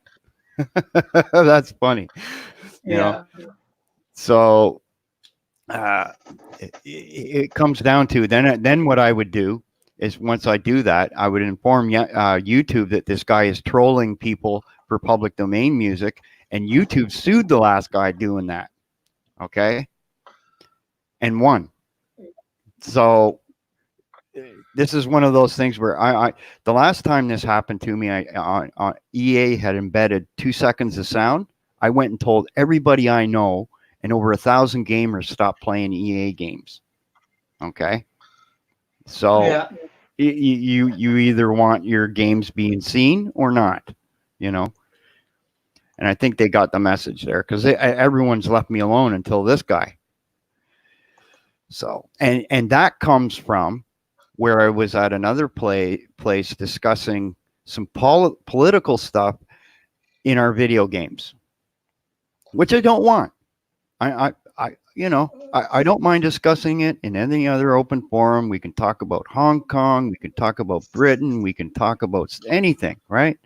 That's funny. You know? So it comes down to then what I would do is once I do that, I would inform YouTube that this guy is trolling people for public domain music, and YouTube sued the last guy doing that. Okay. And won. So this is one of those things where I the last time this happened to me, EA had embedded 2 seconds of sound. I went and told everybody I know, and over 1,000 gamers stopped playing EA games. Okay. So you either want your games being seen or not, And I think they got the message there because everyone's left me alone until this guy. So, and that comes from where I was at another place discussing some political stuff in our video games, which I don't want. I don't mind discussing it in any other open forum. We can talk about Hong Kong. We can talk about Britain. We can talk about anything, right?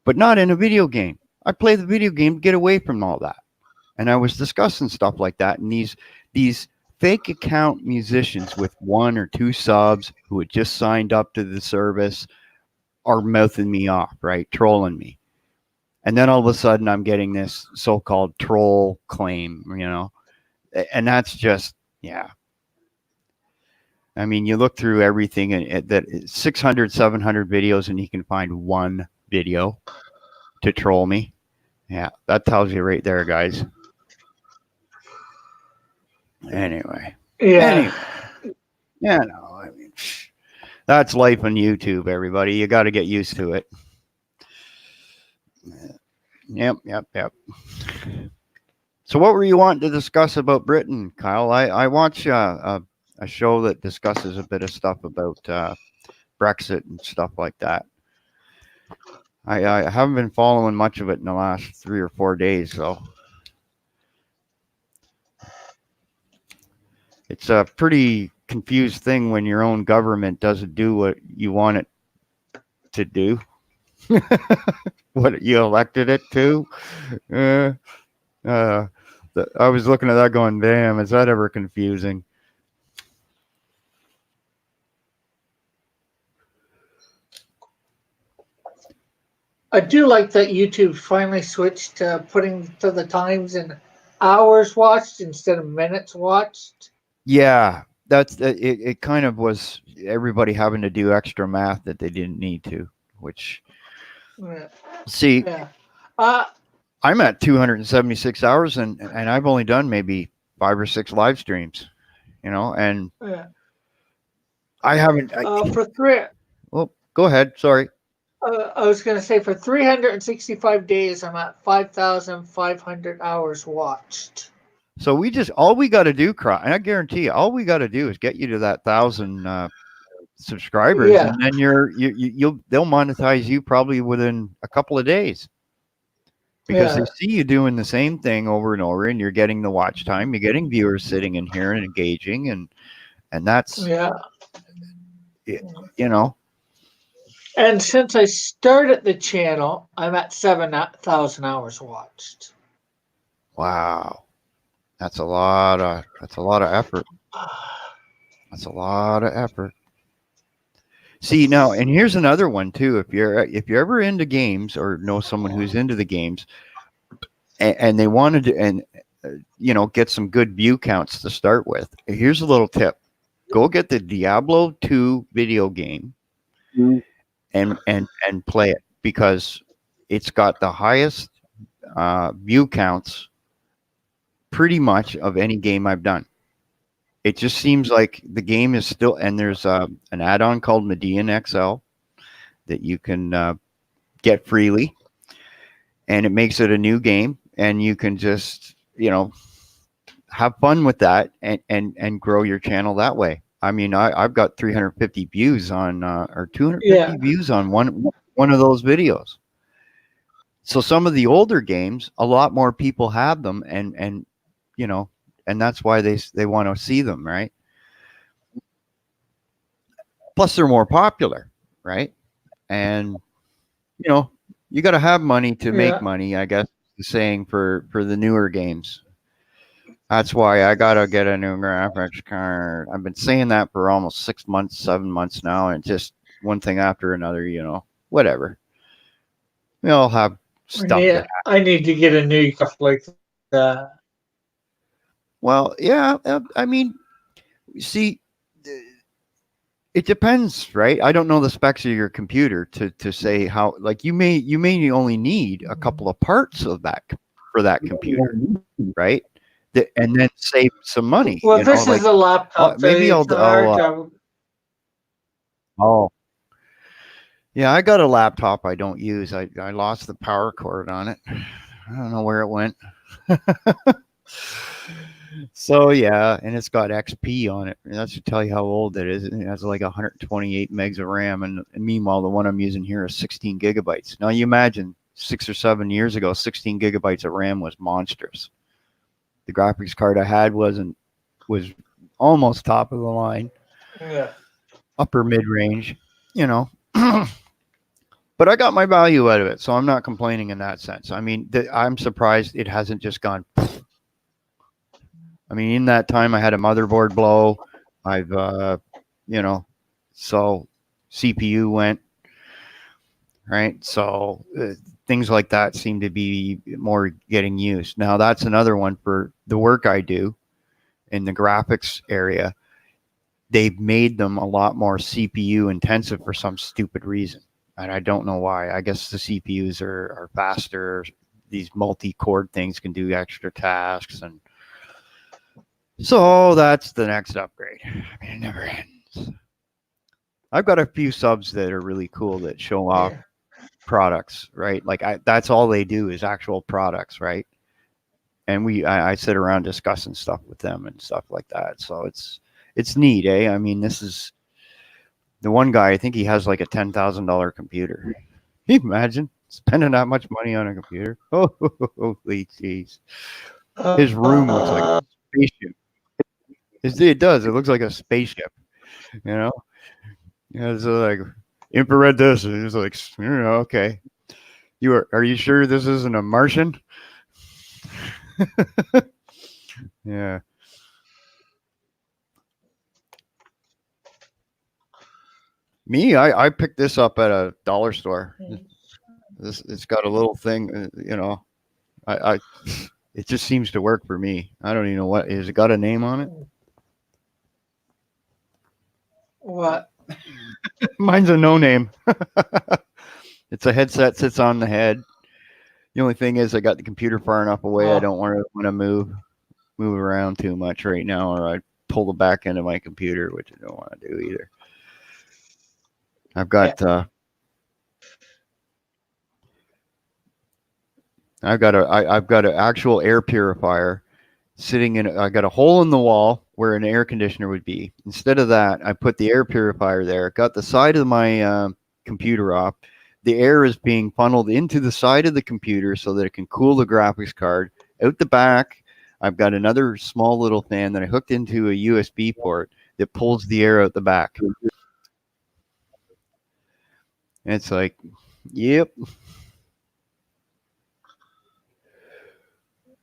But not in a video game. I play the video game to get away from all that. And I was discussing stuff like that. And these fake account musicians with 1 or 2 subs who had just signed up to the service are mouthing me off, right? Trolling me. And then all of a sudden I'm getting this so-called troll claim, and that's just, yeah. I mean, you look through everything and that 600, 700 videos and you can find 1 video to troll me. Yeah, that tells you right there, guys. Anyway. Yeah, no, I mean, that's life on YouTube, everybody. You got to get used to it. Yep. So what were you wanting to discuss about Britain, Kyle? I watch a show that discusses a bit of stuff about Brexit and stuff like that. I haven't been following much of it in the last 3 or 4 days, so it's a pretty confused thing when your own government doesn't do what you want it to do. What you elected it to. I was looking at that going, damn, is that ever confusing? I do like that YouTube finally switched to putting to the times in hours watched instead of minutes watched. Yeah, that's it. It kind of was everybody having to do extra math that they didn't need to, which see, I'm at 276 hours and I've only done maybe 5 or 6 live streams, and I haven't. For 3. Well, go ahead. Sorry. I was going to say for 365 days, I'm at 5,500 hours watched. So all we got to do, and I guarantee you, all we got to do is get you to that 1,000 subscribers, and then they'll monetize you probably within a couple of days because they see you doing the same thing over and over, and you're getting the watch time, you're getting viewers sitting in here and engaging, and that's And since I started the channel, I'm at 7,000 hours watched. Wow, that's a lot of effort. That's a lot of effort. See now, and here's another one too. If you're ever into games or know someone who's into the games, and they wanted to, and get some good view counts to start with. Here's a little tip: go get the Diablo 2 video game and play it, because it's got the highest view counts pretty much of any game I've done. It just seems like the game is still, and there's an add-on called Median XL that you can get freely, and it makes it a new game, and you can just have fun with that and grow your channel that way. I mean, I've got 350 views on or 250 views on one of those videos. So some of the older games, a lot more people have them, and that's why they want to see them, right? Plus, they're more popular, right? And you got to have money to make money, I guess. The saying for the newer games. That's why I gotta get a new graphics card. I've been saying that for almost 6 months, 7 months now, and just one thing after another. Whatever. We all have stuff. Yeah, I need to get a new stuff like that. Well, yeah. I mean, see, it depends, right? I don't know the specs of your computer to say how. Like you may only need a couple of parts of that for that computer, right? And then save some money. Well, this is a laptop. Maybe I'll yeah, I got a laptop I don't use. I lost the power cord on it. I don't know where it went. So yeah, and it's got XP on it. That should tell you how old it is. It has like 128 megs of RAM, and meanwhile the one I'm using here is 16 gigabytes. Now you imagine 6 or 7 years ago, 16 gigabytes of RAM was monstrous. The graphics card I had was almost top of the line, upper mid range, but I got my value out of it, so I'm not complaining in that sense. I mean, I'm surprised it hasn't just gone. I mean, in that time I had a motherboard blow. I've so CPU went right, so things like that seem to be more getting used. Now that's another one for the work I do in the graphics area. They've made them a lot more CPU intensive for some stupid reason, and I don't know why. I guess the CPUs are faster. These multi-core things can do extra tasks, and so that's the next upgrade. I mean, it never ends. I've got a few subs that are really cool that show off products, right? Like that's all they do is actual products, right? And I sit around discussing stuff with them and stuff like that. So it's neat, eh? I mean, this is the one guy, I think he has like a $10,000 computer. Can you imagine spending that much money on a computer? Oh, holy jeez. His room looks like a spaceship. It does. It looks like a spaceship, it's like infrared this, and it's like, okay. Are you sure this isn't a Martian? Yeah. Me, I picked this up at a dollar store. It's got a little thing, it just seems to work for me. I don't even know what is it got a name on it. What? Mine's a no name. It's a headset, sits on the head. The only thing is I got the computer far enough away. I don't want to move around too much right now, or I pull the back end of my computer, which I don't want to do either. I've got I've got an actual air purifier sitting in. I got a hole in the wall where an air conditioner would be. Instead of that, I put the air purifier there. Got the side of my computer off. The air is being funneled into the side of the computer so that it can cool the graphics card. Out the back, I've got another small little fan that I hooked into a USB port that pulls the air out the back. It's like, yep.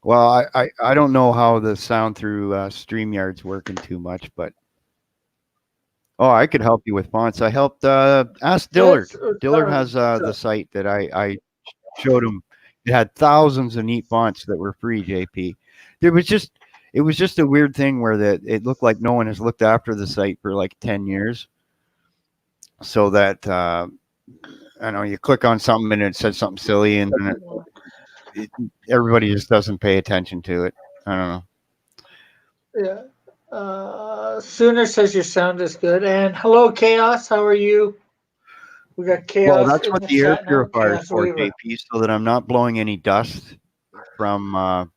Well, I don't know how the sound through StreamYard's working too much, but I could help you with fonts. I helped ask Dillard. Dillard has the site that I showed him. It had thousands of neat fonts that were free, JP. It was just a weird thing where it looked like no one has looked after the site for like 10 years. So that I know you click on something and it says something silly, and everybody just doesn't pay attention to it. I don't know. Yeah. Sooner says your sound is good. And hello, Chaos. How are you? We got Chaos. Well, that's in what the the air chat now, purifier is Chaos for, Weaver. JP, so that I'm not blowing any dust from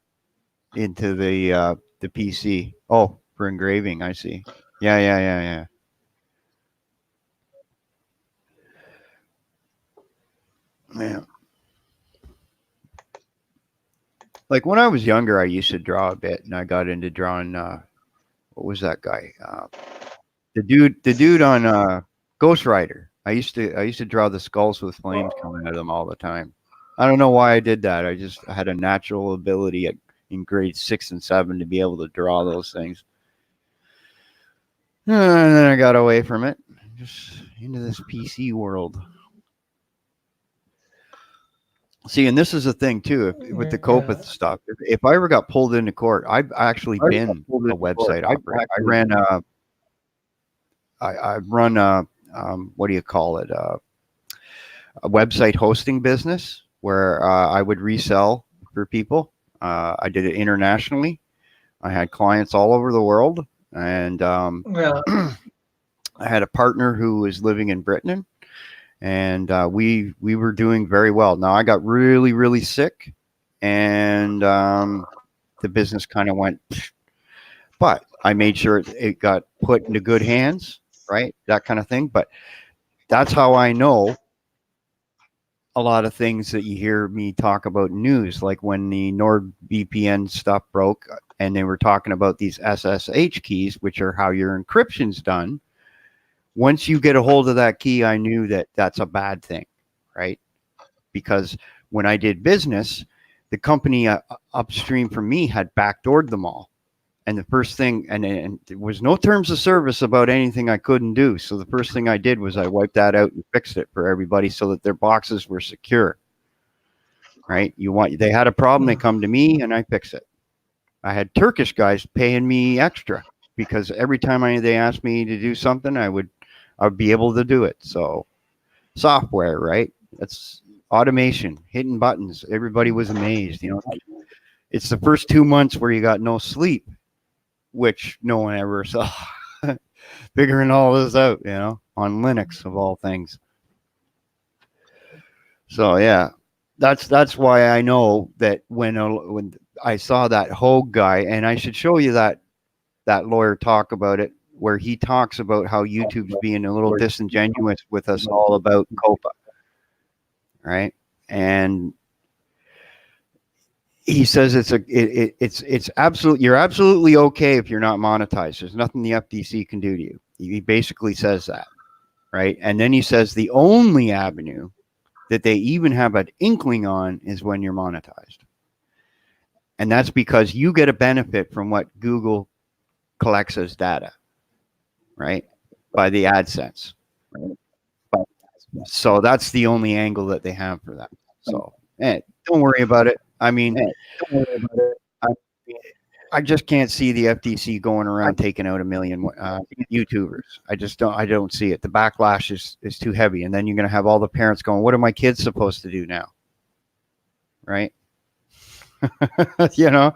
into the PC. Oh, for engraving, I see. Yeah. Yeah. Like when I was younger, I used to draw a bit, and I got into drawing. What was that guy? The dude on Ghost Rider. I used to draw the skulls with flames coming out of them all the time. I don't know why I did that. I had a natural ability in grade 6 and 7 to be able to draw those things. And then I got away from it, just into this PC world. See, and this is the thing too, with the Kopeth stuff. If I ever got pulled into court, I've actually been a website operator. I ran I run what do you call it? A website hosting business where I would resell for people. I did it internationally. I had clients all over the world, and I had a partner who was living in Britain, and we were doing very well. Now I got really, really sick, and the business kind of went, but I made sure it got put into good hands, right? That kind of thing. But that's how I know a lot of things that you hear me talk about in news, like when the NordVPN stuff broke and they were talking about these SSH keys, which are how your encryption's done. Once you get a hold of that key, I knew that that's a bad thing, right? Because when I did business, the company upstream from me had backdoored them all. And the first thing, and there was no terms of service about anything I couldn't do. So the first thing I did was I wiped that out and fixed it for everybody so that their boxes were secure. Right? They had a problem, they come to me and I fix it. I had Turkish guys paying me extra because every time they asked me to do something, I'd be able to do it. So software, right? That's automation, hitting buttons. Everybody was amazed. It's the first 2 months where you got no sleep, which no one ever saw. Figuring all this out, on Linux of all things. So yeah, that's why I know that when I saw that Hogue guy, and I should show you that lawyer talk about it, where he talks about how YouTube's being a little disingenuous with us all about COPA, right? And he says it's absolutely, you're absolutely okay if you're not monetized. There's nothing the FTC can do to you. He basically says that, right? And then he says the only avenue that they even have an inkling on is when you're monetized. And that's because you get a benefit from what Google collects as data, right? By the AdSense. Right? So that's the only angle that they have for that. So don't worry about it. I mean, I just can't see the FTC going around taking out 1 million YouTubers. I don't see it. The backlash is too heavy. And then you're going to have all the parents going, what are my kids supposed to do now? Right? Yeah.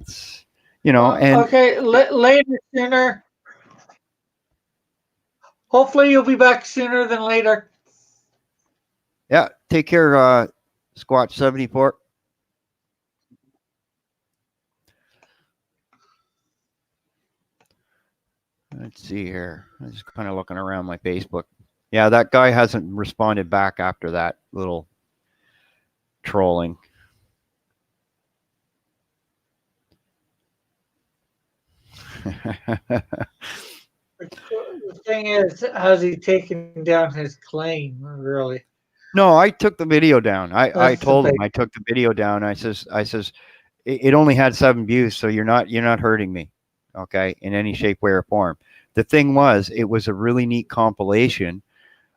It's, and okay, later, sooner. Hopefully you'll be back sooner than later. Yeah, take care, Squatch 74. Let's see here. I'm just kind of looking around my Facebook. Yeah, that guy hasn't responded back after that little trolling. The thing is, how's he taking down his claim? Really, No, I took the video down. I that's the told him big. I took the video down. I says it only had 7 views, so you're not hurting me, okay, in any shape, way, or form. The thing was, it was a really neat compilation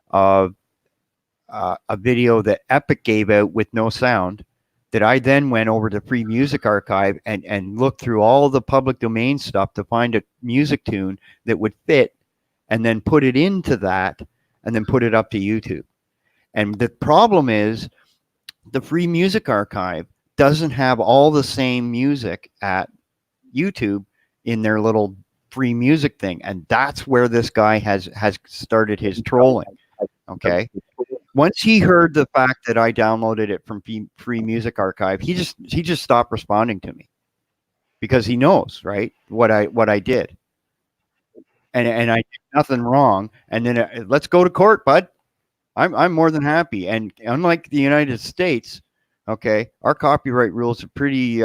of a video that Epic gave out with no sound. That I then went over to Free Music Archive and looked through all the public domain stuff to find a music tune that would fit, and then put it into that, and then put it up to YouTube. And the problem is, the Free Music Archive doesn't have all the same music at YouTube in their little free music thing, and that's where this guy has started his trolling. Okay, once he heard the fact that I downloaded it from Free Music Archive, he just stopped responding to me, because he knows, right, what I did, and I did nothing wrong. And then let's go to court, bud. I'm more than happy. And unlike the United States, okay, our copyright rules are pretty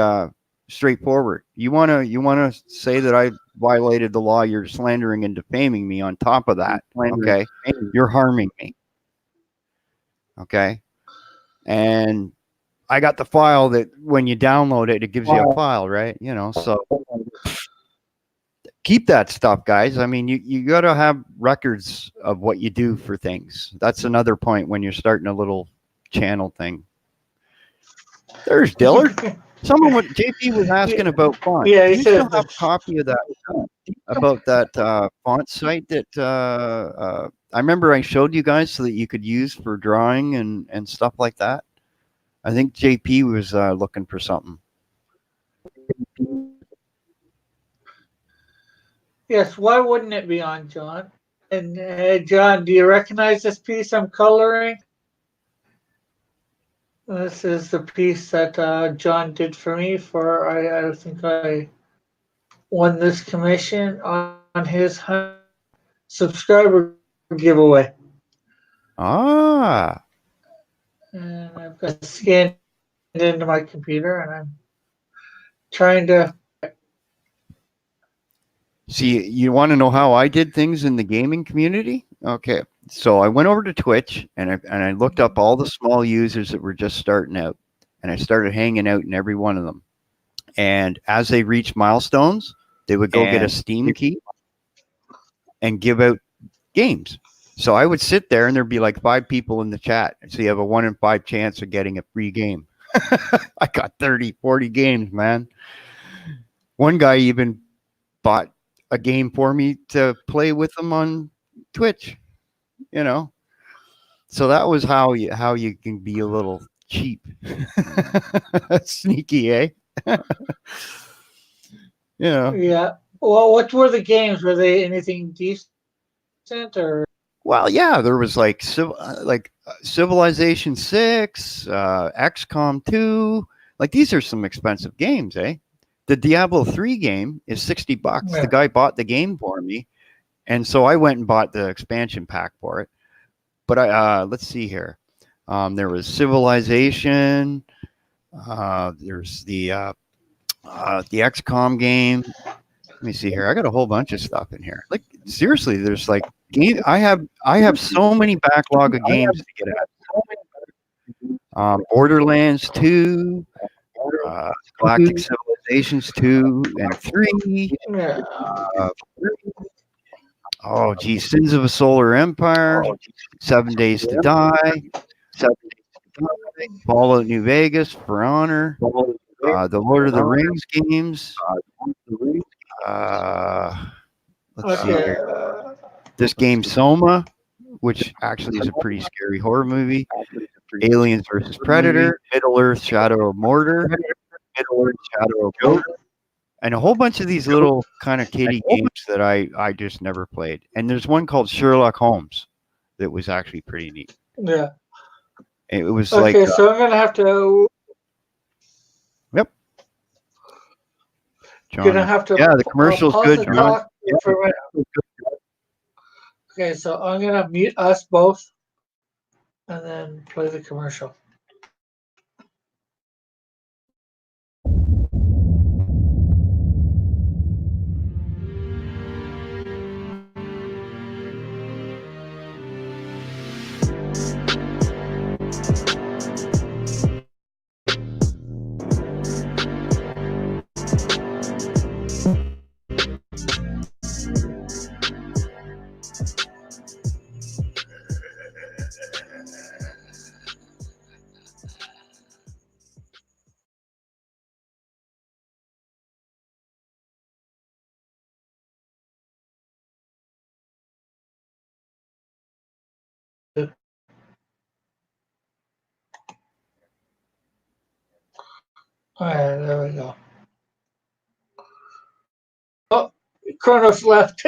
straightforward. You wanna say that I violated the law? You're slandering and defaming me. On top of that, okay, you're harming me. Okay, and I got the file that when you download it, it gives you a file, right? So keep that stuff, guys. I mean, you got to have records of what you do for things. That's another point when you're starting a little channel thing. There's Dillard. JP was asking about font. Yeah, Do he you still said have a copy of that, about that font site that I remember I showed you guys so that you could use for drawing and stuff like that? I think JP was looking for something. Yes, why wouldn't it be on, John? And John, do you recognize this piece I'm coloring? This is the piece that John did for me. I think I won this commission on his subscriber giveaway. Ah, And I've got scanned into my computer, and I'm trying to. see, you want to know how I did things in the gaming community? Okay, so I went over to Twitch and I looked up all the small users that were just starting out, and I started hanging out in every one of them. And as they reached milestones, they would go get a Steam key and give out games. So I would sit there, and there'd be like 5 people in the chat. So you have a 1 in 5 chance of getting a free game. I got 30, 40 games, man. One guy even bought a game for me to play with him on Twitch, So that was how you can be a little cheap. Sneaky, eh? Yeah. Well, what were the games? Were they anything decent or? Well, yeah, there was like Civilization 6, XCOM 2. Like, these are some expensive games, eh? The Diablo 3 game is $60. Yeah. The guy bought the game for me, and so I went and bought the expansion pack for it. But let's see here. There was Civilization. There's the XCOM game. Let me see here. I got a whole bunch of stuff in here. Like, seriously, there's like game. I have so many backlog of games to get at. Borderlands 2, Galactic Civilizations 2 and 3. Yeah. Oh, geez, Sins of a Solar Empire, 7 Days to Die, Fallout New Vegas, For Honor, the Lord of the Rings games. Let's see here. This game Soma, which actually is a pretty scary horror movie. Aliens vs. Predator, Middle Earth: Shadow of Mordor, and a whole bunch of these little kind of kiddie games that I just never played. And there's one called Sherlock Holmes that was actually pretty neat. Yeah. It was Okay, like so I'm gonna have to. Yep. John, Gonna have to. yeah, the commercial's pause good, the John. talk for a minute. Okay, so I'm gonna mute us both, and then play the commercial. All right, there we go. Oh, Kronos left.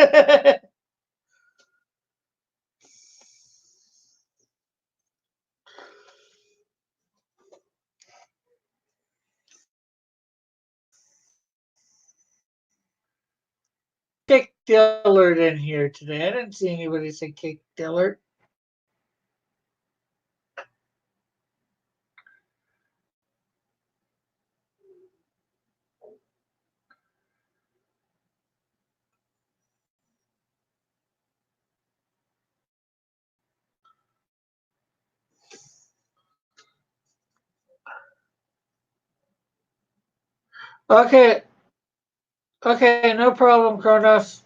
Kick Dillard in here today. I didn't see anybody say kick Dillard. Okay, okay, no problem, Kronos.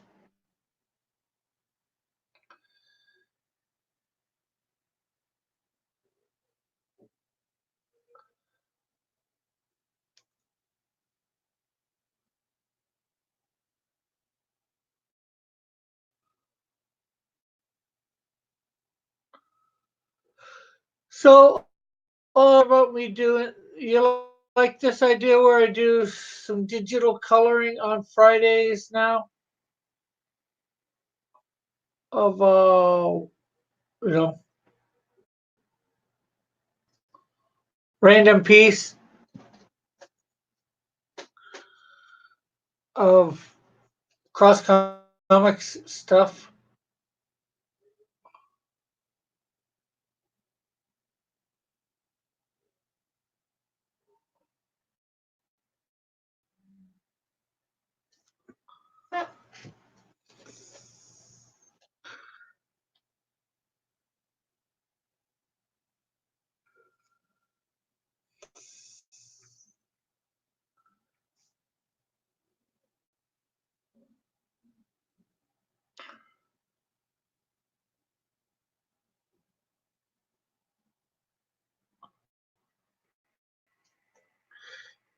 So, all about me doing, you like this idea where I do some digital coloring on Fridays now of, you know, random piece of cross comics stuff.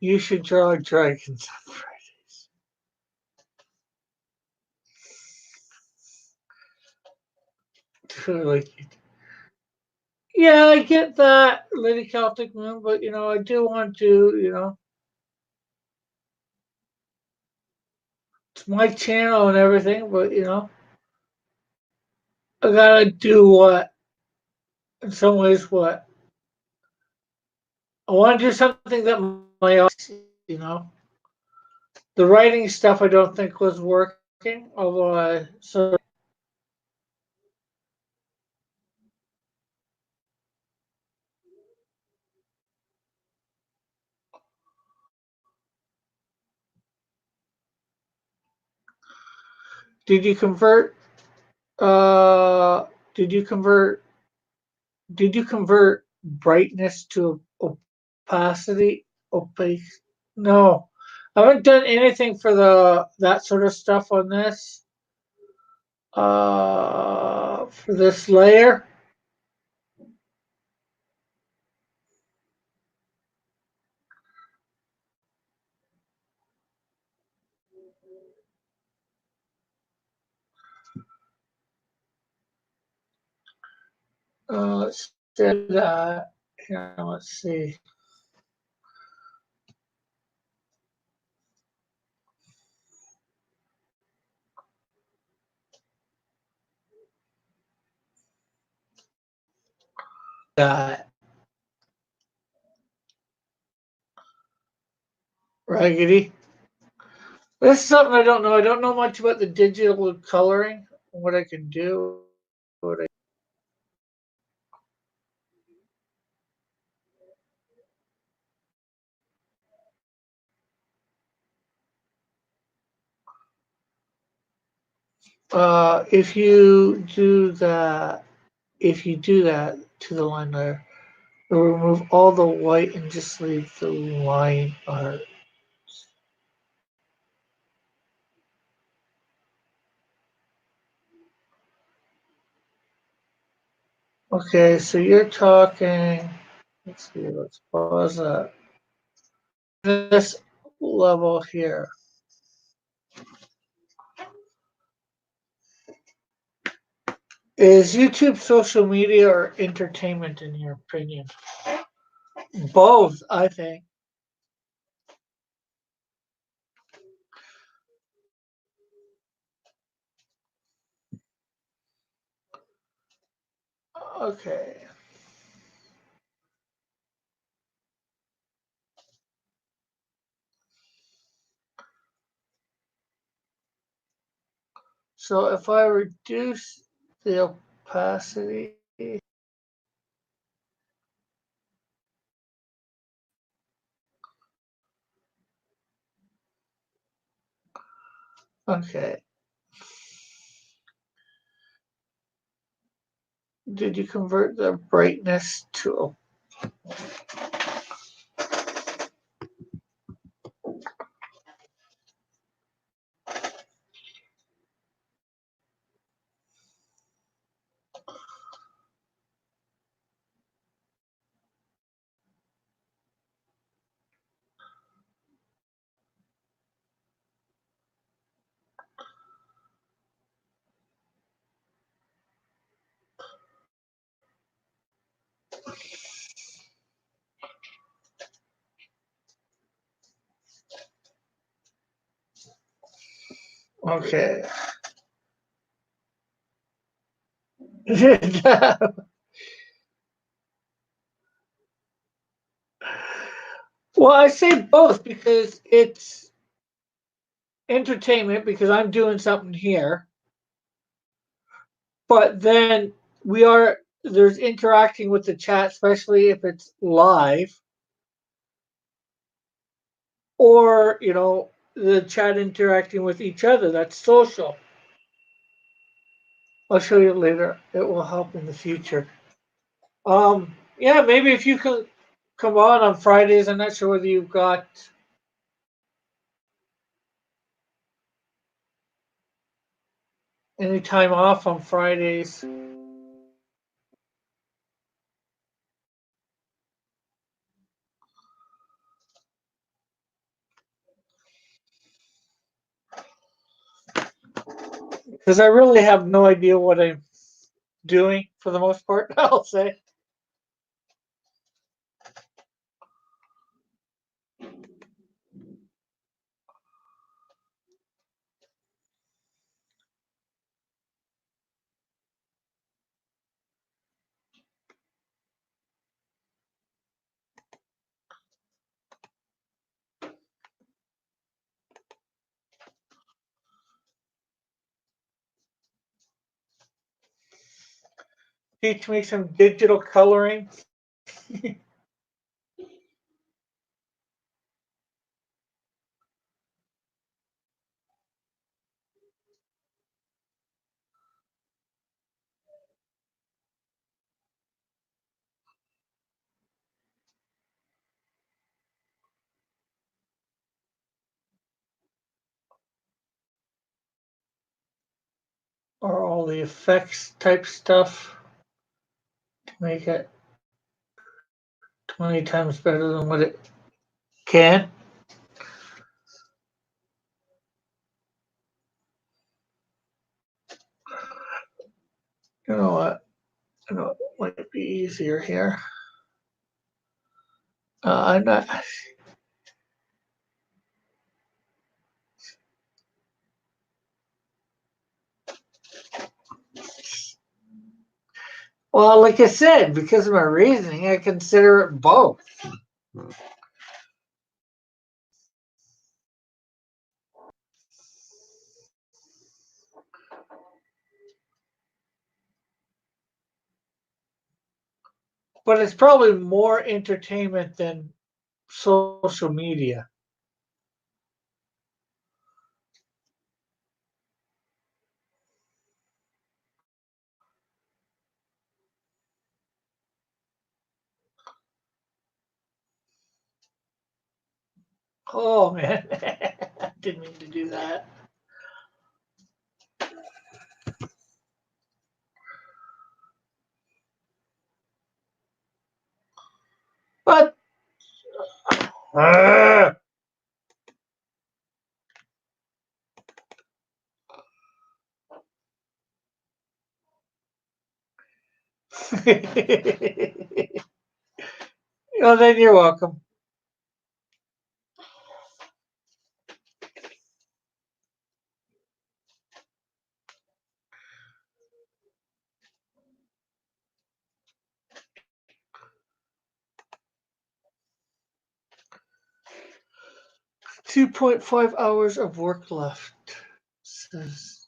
You should draw dragons on Friday. Like, yeah, I get that, Lady Celtic Moon, but I do want to, it's my channel and everything, but I gotta do what, in some ways, what I want to do something that my audience, you know, the writing stuff I don't think was working, although so did you convert, uh, did you convert, did you convert brightness to opacity, opaque? No, I haven't done anything for that sort of stuff on this, for this layer. Let's do that. Here, let's see. That raggedy. This is something I don't know. I don't know much about the digital coloring, what I can do. If you do that, to the line layer, it'll remove all the white and just leave the line art. Okay, so you're talking. Let's see. Let's pause that. This level here. Is YouTube social media or entertainment in your opinion? Both, I think. Okay. So if I reduce the opacity, okay. Did you convert the brightness to? Okay. Well, I say both because it's entertainment because I'm doing something here, but then there's interacting with the chat, especially if it's live, or the chat interacting with each other. That's social. I'll show you later. It will help in the future. Yeah, maybe if you can come on Fridays. I'm not sure whether you've got any time off on Fridays. Because I really have no idea what I'm doing for the most part, I'll say. Teach me some digital coloring. Or all the effects type stuff to make it 20 times better than what it can. You know what? It might be easier here. I'm not. Well, like I said, because of my reasoning, I consider it both. But it's probably more entertainment than social media. Oh man, didn't mean to do that. But well, then you're welcome. 2.5 hours of work left. Says,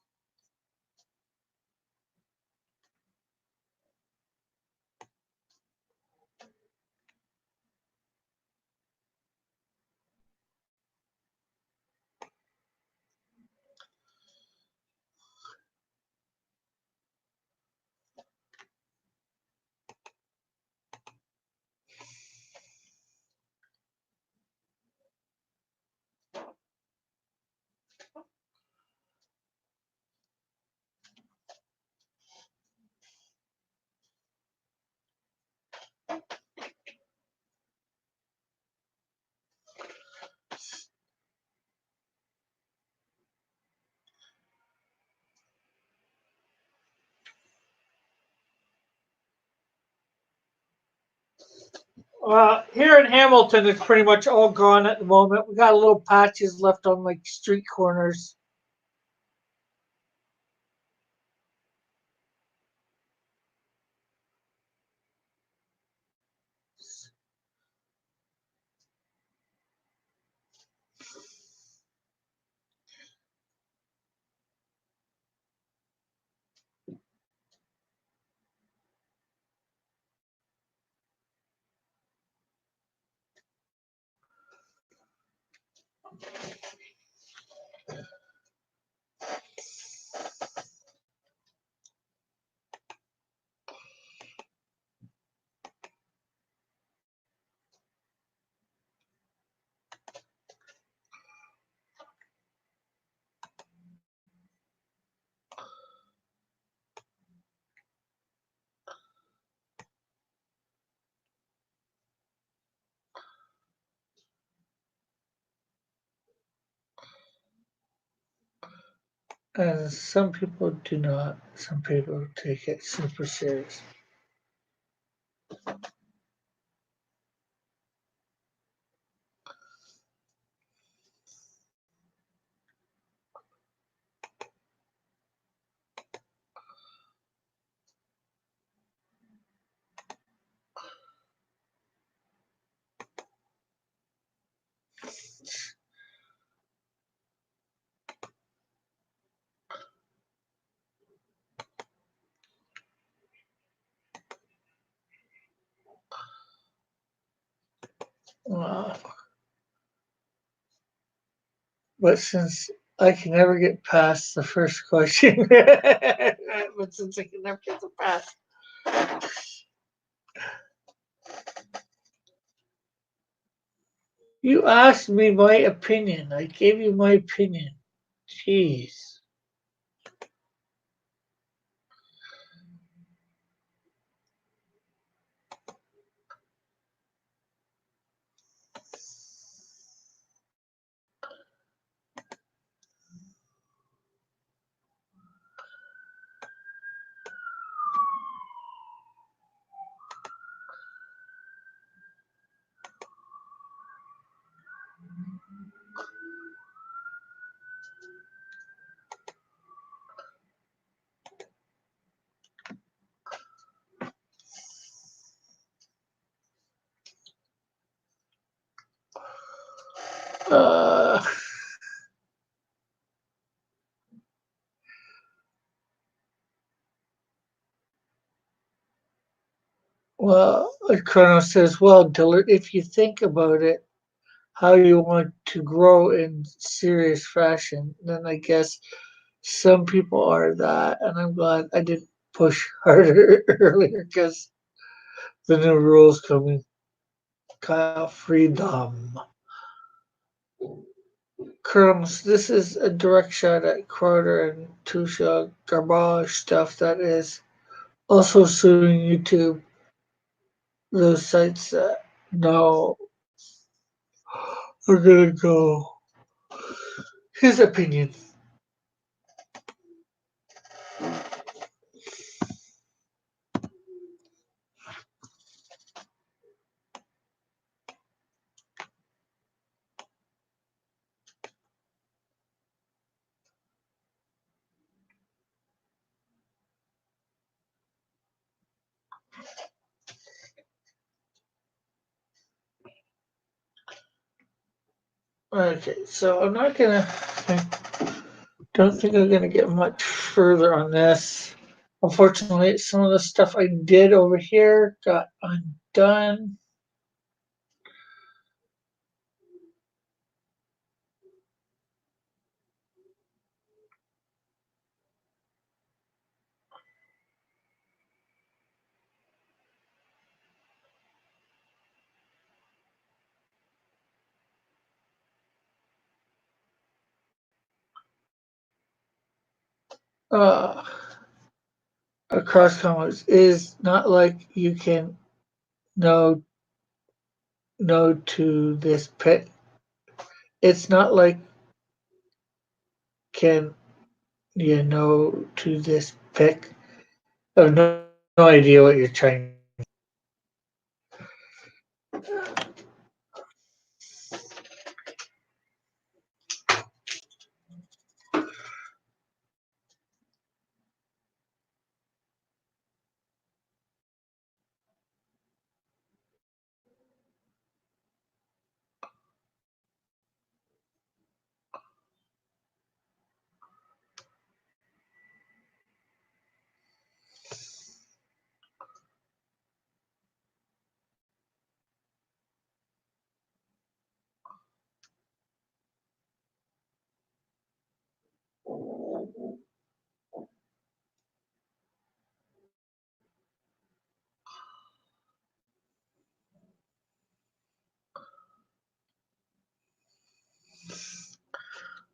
here in Hamilton, it's pretty much all gone at the moment. We got little patches left on like street corners. And some people do not. Some people take it super serious. Uh, but since I can never get past the first question, but since I can never get the past, you asked me my opinion. I gave you my opinion. Jeez. Uh, well, Chrono says, well, Dillard, if you think about it, how you want to grow in serious fashion, then I guess some people are that. And I'm glad I didn't push harder earlier because the new rules coming. Kyle Freedom. Crumbs, this is a direct shot at Crowder and Tusha garbage stuff that is also suing YouTube. Those sites that now are gonna go. His opinion. Okay, so I'm not gonna. I don't think I'm gonna get much further on this. Unfortunately, some of the stuff I did over here got undone. Uh, Across commerce is not like you can no no to this pet. It's not like can you know to this pick. I have no idea what you're trying.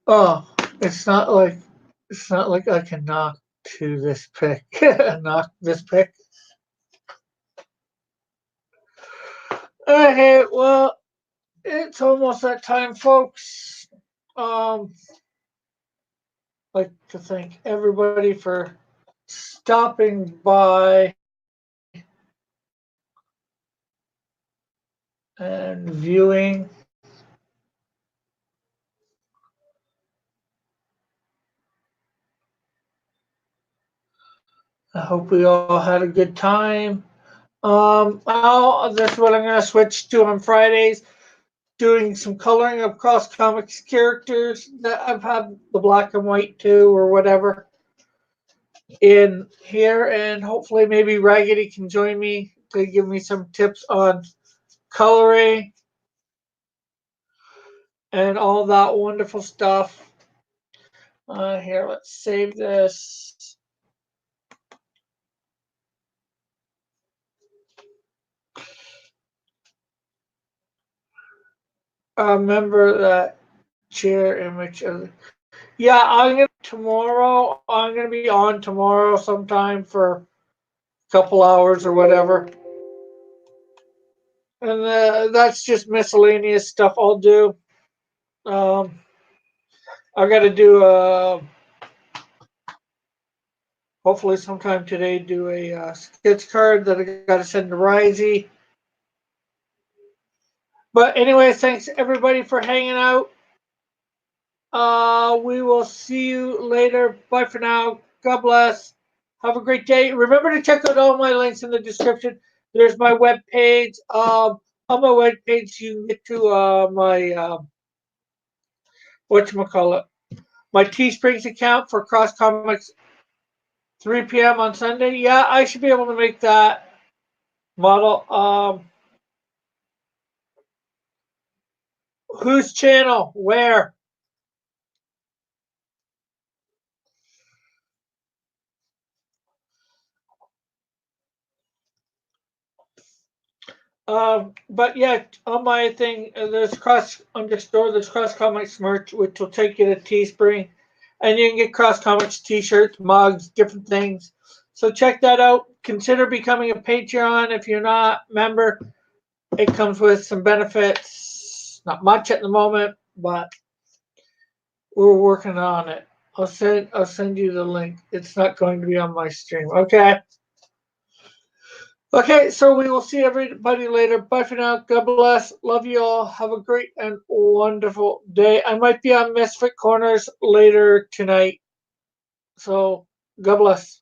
Oh, it's not like I can knock to this pick. Knock this pick. Okay, well, it's almost that time, folks. Like to thank everybody for stopping by and viewing. I hope we all had a good time. That's what I'm gonna switch to on Fridays. Doing some coloring of cross comics characters that I've had the black and white too, or whatever, in here, and hopefully maybe Raggedy can join me to give me some tips on coloring and all that wonderful stuff. Here, let's save this. Remember that share image of. Yeah, I'm gonna be on tomorrow sometime for a couple hours or whatever, and that's just miscellaneous stuff I'll do. Um, I got to do hopefully sometime today do a sketch card that I got to send to Risey. But anyway, thanks everybody for hanging out. We will see you later. Bye for now. God bless. Have a great day. Remember to check out all my links in the description. There's my web page. On my web page, you can get to my whatchamacallit, my Teesprings account for Cross Comics 3 p.m. on Sunday. Yeah, I should be able to make that model. Whose channel? Where? But yeah, on my thing, there's there's Cross Comics merch, which will take you to Teespring, and you can get Cross Comics T-shirts, mugs, different things. So check that out. Consider becoming a Patreon if you're not a member. It comes with some benefits. Not much at the moment, but we're working on it. I'll send you the link. It's not going to be on my stream. Okay. Okay, so we will see everybody later. Bye for now. God bless. Love you all. Have a great and wonderful day. I might be on Misfit Corners later tonight. So, God bless.